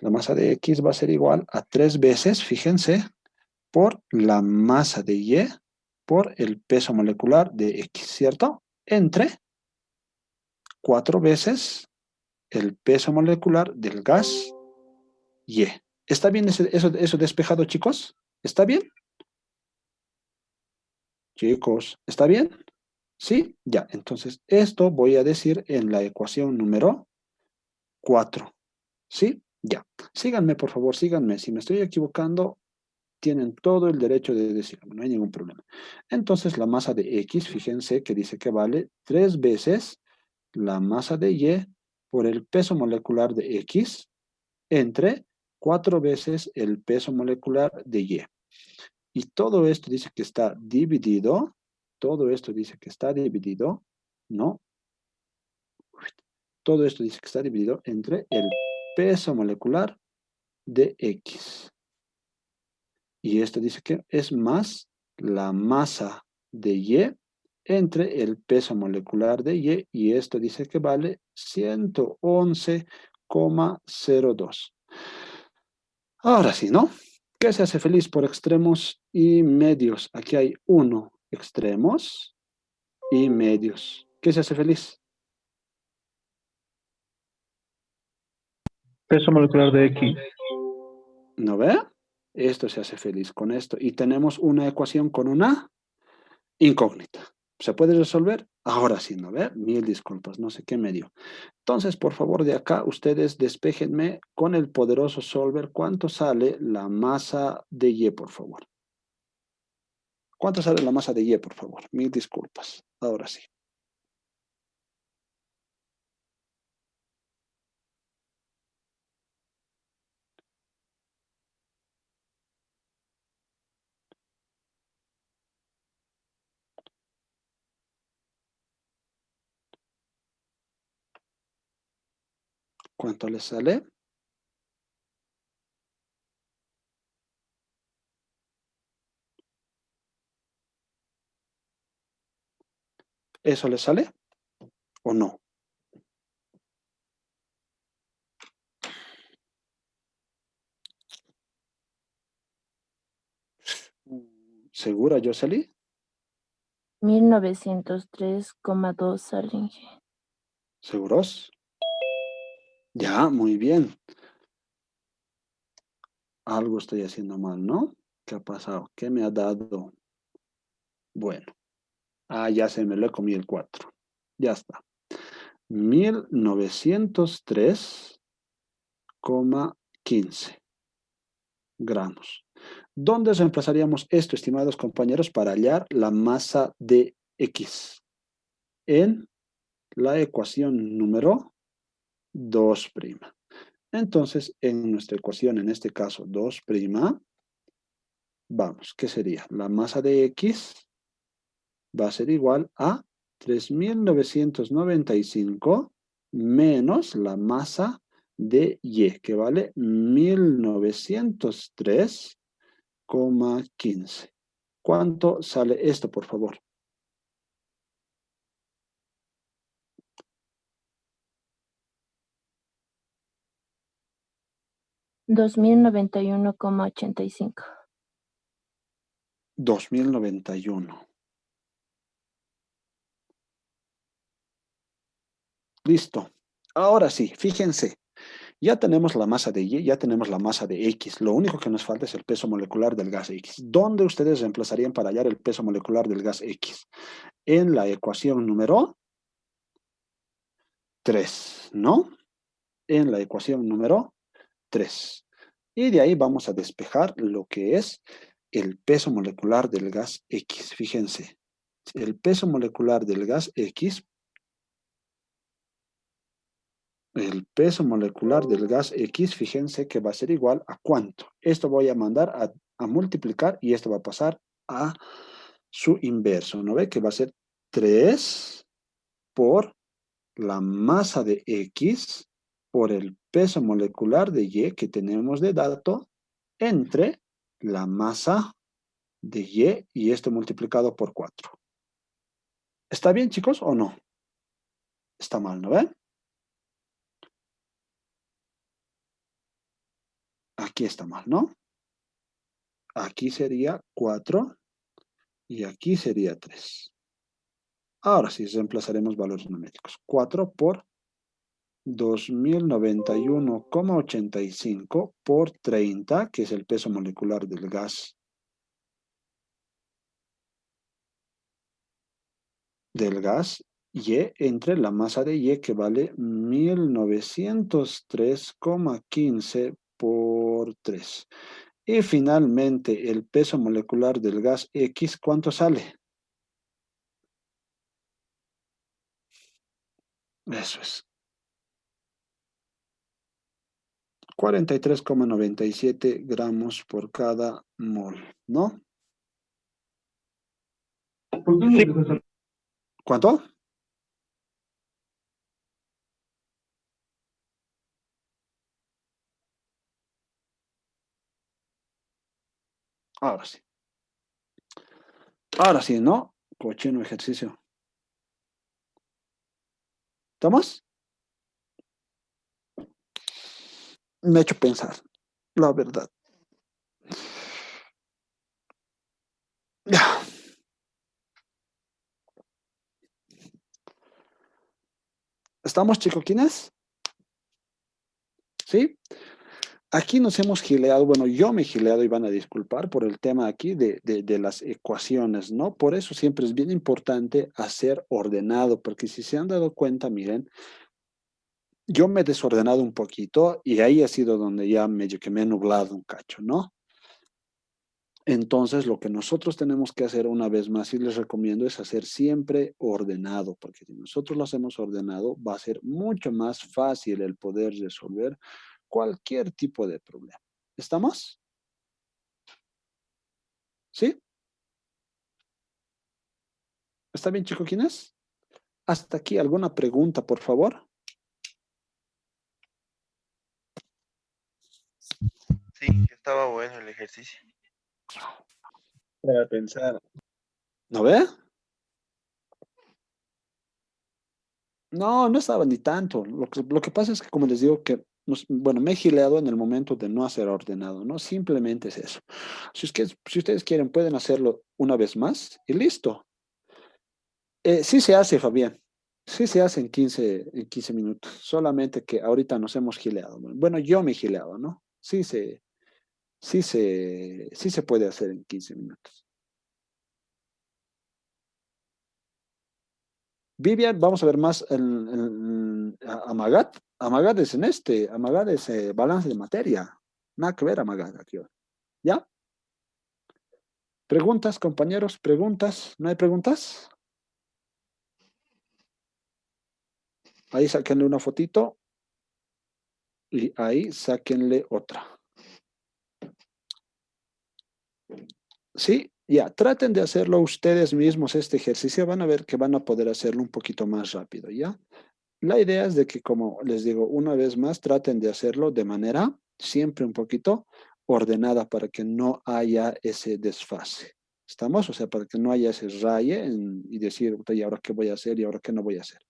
La masa de X va a ser igual a 3 veces, fíjense, por la masa de Y por el peso molecular de X, ¿cierto? Entre 4 veces el peso molecular del gas Y. ¿Está bien eso despejado, chicos? ¿Está bien? Chicos, ¿está bien? ¿Sí? Ya, entonces esto voy a decir en la ecuación número 4. ¿Sí? Ya. Síganme, por favor, síganme. Si me estoy equivocando, tienen todo el derecho de decirlo, no hay ningún problema. Entonces la masa de X, fíjense que dice que vale 3 veces la masa de Y por el peso molecular de X entre 4 veces el peso molecular de Y. Y todo esto dice que está dividido, todo esto dice que está dividido, ¿no? Todo esto dice que está dividido entre el peso molecular de X. Y esto dice que es más la masa de Y entre el peso molecular de Y. Y esto dice que vale 111,02. Ahora sí, ¿no? ¿Qué se hace feliz por extremos y medios? Aquí hay 1, extremos y medios. ¿Qué se hace feliz? Peso molecular de X. ¿No ve? Esto se hace feliz con esto. Y tenemos una ecuación con una incógnita. ¿Se puede resolver? Ahora sí, ¿no ve? Mil disculpas, no sé qué me dio. Entonces, por favor, de acá, ustedes despéjenme con el poderoso solver. ¿Cuánto sale la masa de Y, por favor? ¿Cuánto sale la masa de Y, por favor? Mil disculpas. Ahora sí. ¿Cuánto les sale? ¿Eso les sale o no? ¿Segura, Jocelyn? 1903,2 salen G. ¿Seguros? Ya, muy bien. Algo estoy haciendo mal, ¿no? ¿Qué ha pasado? ¿Qué me ha dado? Bueno. Ya se me lo he comido el 4. Ya está. 1903,15 gramos. ¿Dónde reemplazaríamos esto, estimados compañeros, para hallar la masa de X? En la ecuación número 2'. Entonces, en nuestra ecuación, en este caso 2', vamos, ¿qué sería? La masa de X va a ser igual a 3.995 menos la masa de Y, que vale 1903,15. ¿Cuánto sale esto, por favor? $2,091,85. 2091. Listo. Ahora sí, fíjense. Ya tenemos la masa de Y, ya tenemos la masa de X. Lo único que nos falta es el peso molecular del gas X. ¿Dónde ustedes reemplazarían para hallar el peso molecular del gas X? En la ecuación número 3, ¿no? En la ecuación número 3. Y de ahí vamos a despejar lo que es el peso molecular del gas X. Fíjense, el peso molecular del gas X, fíjense que va a ser igual a ¿cuánto? Esto voy a mandar a multiplicar y esto va a pasar a su inverso, ¿no ve? Que va a ser 3 por la masa de X por el peso molecular de Y que tenemos de dato entre la masa de Y esto multiplicado por 4. ¿Está bien, chicos, o no? Está mal, ¿no ven? Aquí está mal, ¿no? Aquí sería 4 y aquí sería 3. Ahora sí, reemplazaremos valores numéricos. 4 por 2091,85 por 30, que es el peso molecular del gas Y entre la masa de Y que vale 1903,15 por 3. Y finalmente el peso molecular del gas X, ¿cuánto sale? Eso es. 43,97 gramos por cada mol, ¿no? ¿Cuánto? Ahora sí. Ahora sí, ¿no? Cochino ejercicio. ¿Estamos? Me ha hecho pensar, la verdad. Ya. ¿Estamos, chicoquines? ¿Sí? Aquí nos hemos gileado, bueno, yo me he gileado y van a disculpar por el tema aquí de las ecuaciones, ¿no? Por eso siempre es bien importante hacer ordenado, porque si se han dado cuenta, miren, yo me he desordenado un poquito y ahí ha sido donde ya medio que me he nublado un cacho, ¿no? Entonces, lo que nosotros tenemos que hacer una vez más, y les recomiendo, es hacer siempre ordenado, porque si nosotros lo hacemos ordenado, va a ser mucho más fácil el poder resolver cualquier tipo de problema. ¿Estamos? ¿Sí? ¿Está bien, chico? ¿Quién es? Hasta aquí, ¿alguna pregunta, por favor? Sí, estaba bueno el ejercicio. Para pensar. ¿No ve? No, no estaba ni tanto. Lo que pasa es que, como les digo, que bueno, me he gileado en el momento de no hacer ordenado, ¿no? Simplemente es eso. Si ustedes quieren, pueden hacerlo una vez más y listo. Sí se hace, Fabián. Sí se hace en 15 minutos. Solamente que ahorita nos hemos gileado. Bueno, yo me he gileado, ¿no? Sí se puede hacer en 15 minutos. Vivian, vamos a ver más Amagat. Amagat es en Amagat es balance de materia. Nada que ver Amagat aquí. ¿Ya? ¿Preguntas, compañeros? ¿Preguntas? ¿No hay preguntas? Ahí sáquenle una fotito. Y ahí sáquenle otra. ¿Sí? Ya, traten de hacerlo ustedes mismos este ejercicio. Van a ver que van a poder hacerlo un poquito más rápido, ¿ya? La idea es de que, como les digo, una vez más, traten de hacerlo de manera siempre un poquito ordenada para que no haya ese desfase. ¿Estamos? O sea, para que no haya ese raye y decir, ¿y ahora qué voy a hacer y ahora qué no voy a hacer?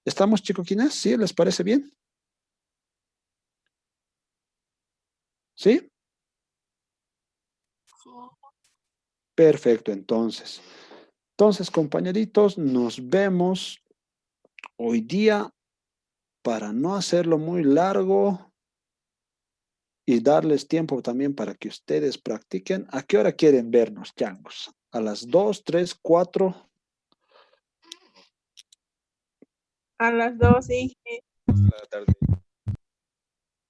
¿Estamos, chicoquinas? ¿Sí? ¿Les parece bien? ¿Sí? Perfecto, entonces. Entonces, compañeritos, nos vemos hoy día para no hacerlo muy largo y darles tiempo también para que ustedes practiquen. ¿A qué hora quieren vernos, changos? ¿A las 2, 3, 4? A las 2, Inge. La tarde.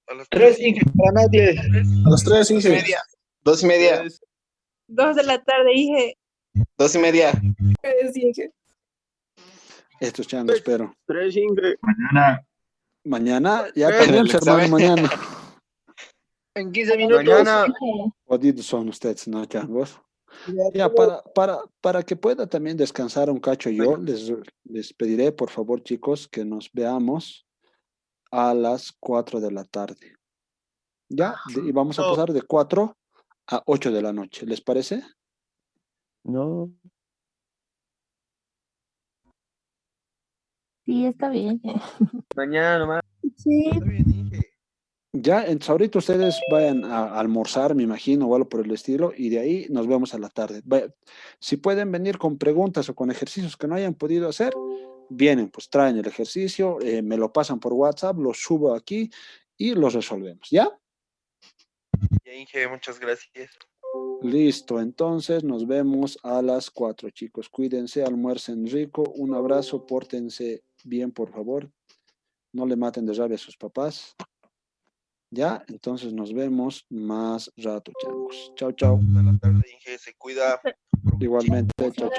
A las 3, 3. Inge, para nadie. A las 3, 2 y Inge. media. 2 y media. 2 de la tarde, Inge. 2 y media. 3, Inge. Estos changos, pero 3, Inge. Mañana. mañana ya El también, hermano, examen. mañana. En 15 minutos. Mañana. Jodidos son ustedes, ¿no, changos? Ya Ya, tengo- para que pueda también descansar un cacho yo, les pediré, por favor, chicos, que nos veamos a las 4 de la tarde. ¿Ya? Y vamos a pasar de 4 a 8 de la noche. ¿Les parece? No. Sí, está bien. Mañana nomás. Sí. Está bien, Inge. Ya, entonces ahorita ustedes vayan a almorzar, me imagino, o algo por el estilo, y de ahí nos vemos a la tarde. Si pueden venir con preguntas o con ejercicios que no hayan podido hacer, vienen, pues traen el ejercicio, me lo pasan por WhatsApp, lo subo aquí y los resolvemos. ¿Ya? Ya, Inge, muchas gracias. Listo, entonces nos vemos a las 4, chicos. Cuídense, almuercen rico, un abrazo, pórtense bien, por favor. No le maten de rabia a sus papás. Ya, entonces nos vemos más rato, changos. Chao, chao. A la tarde, Inge, se cuida. Igualmente, chao, chao.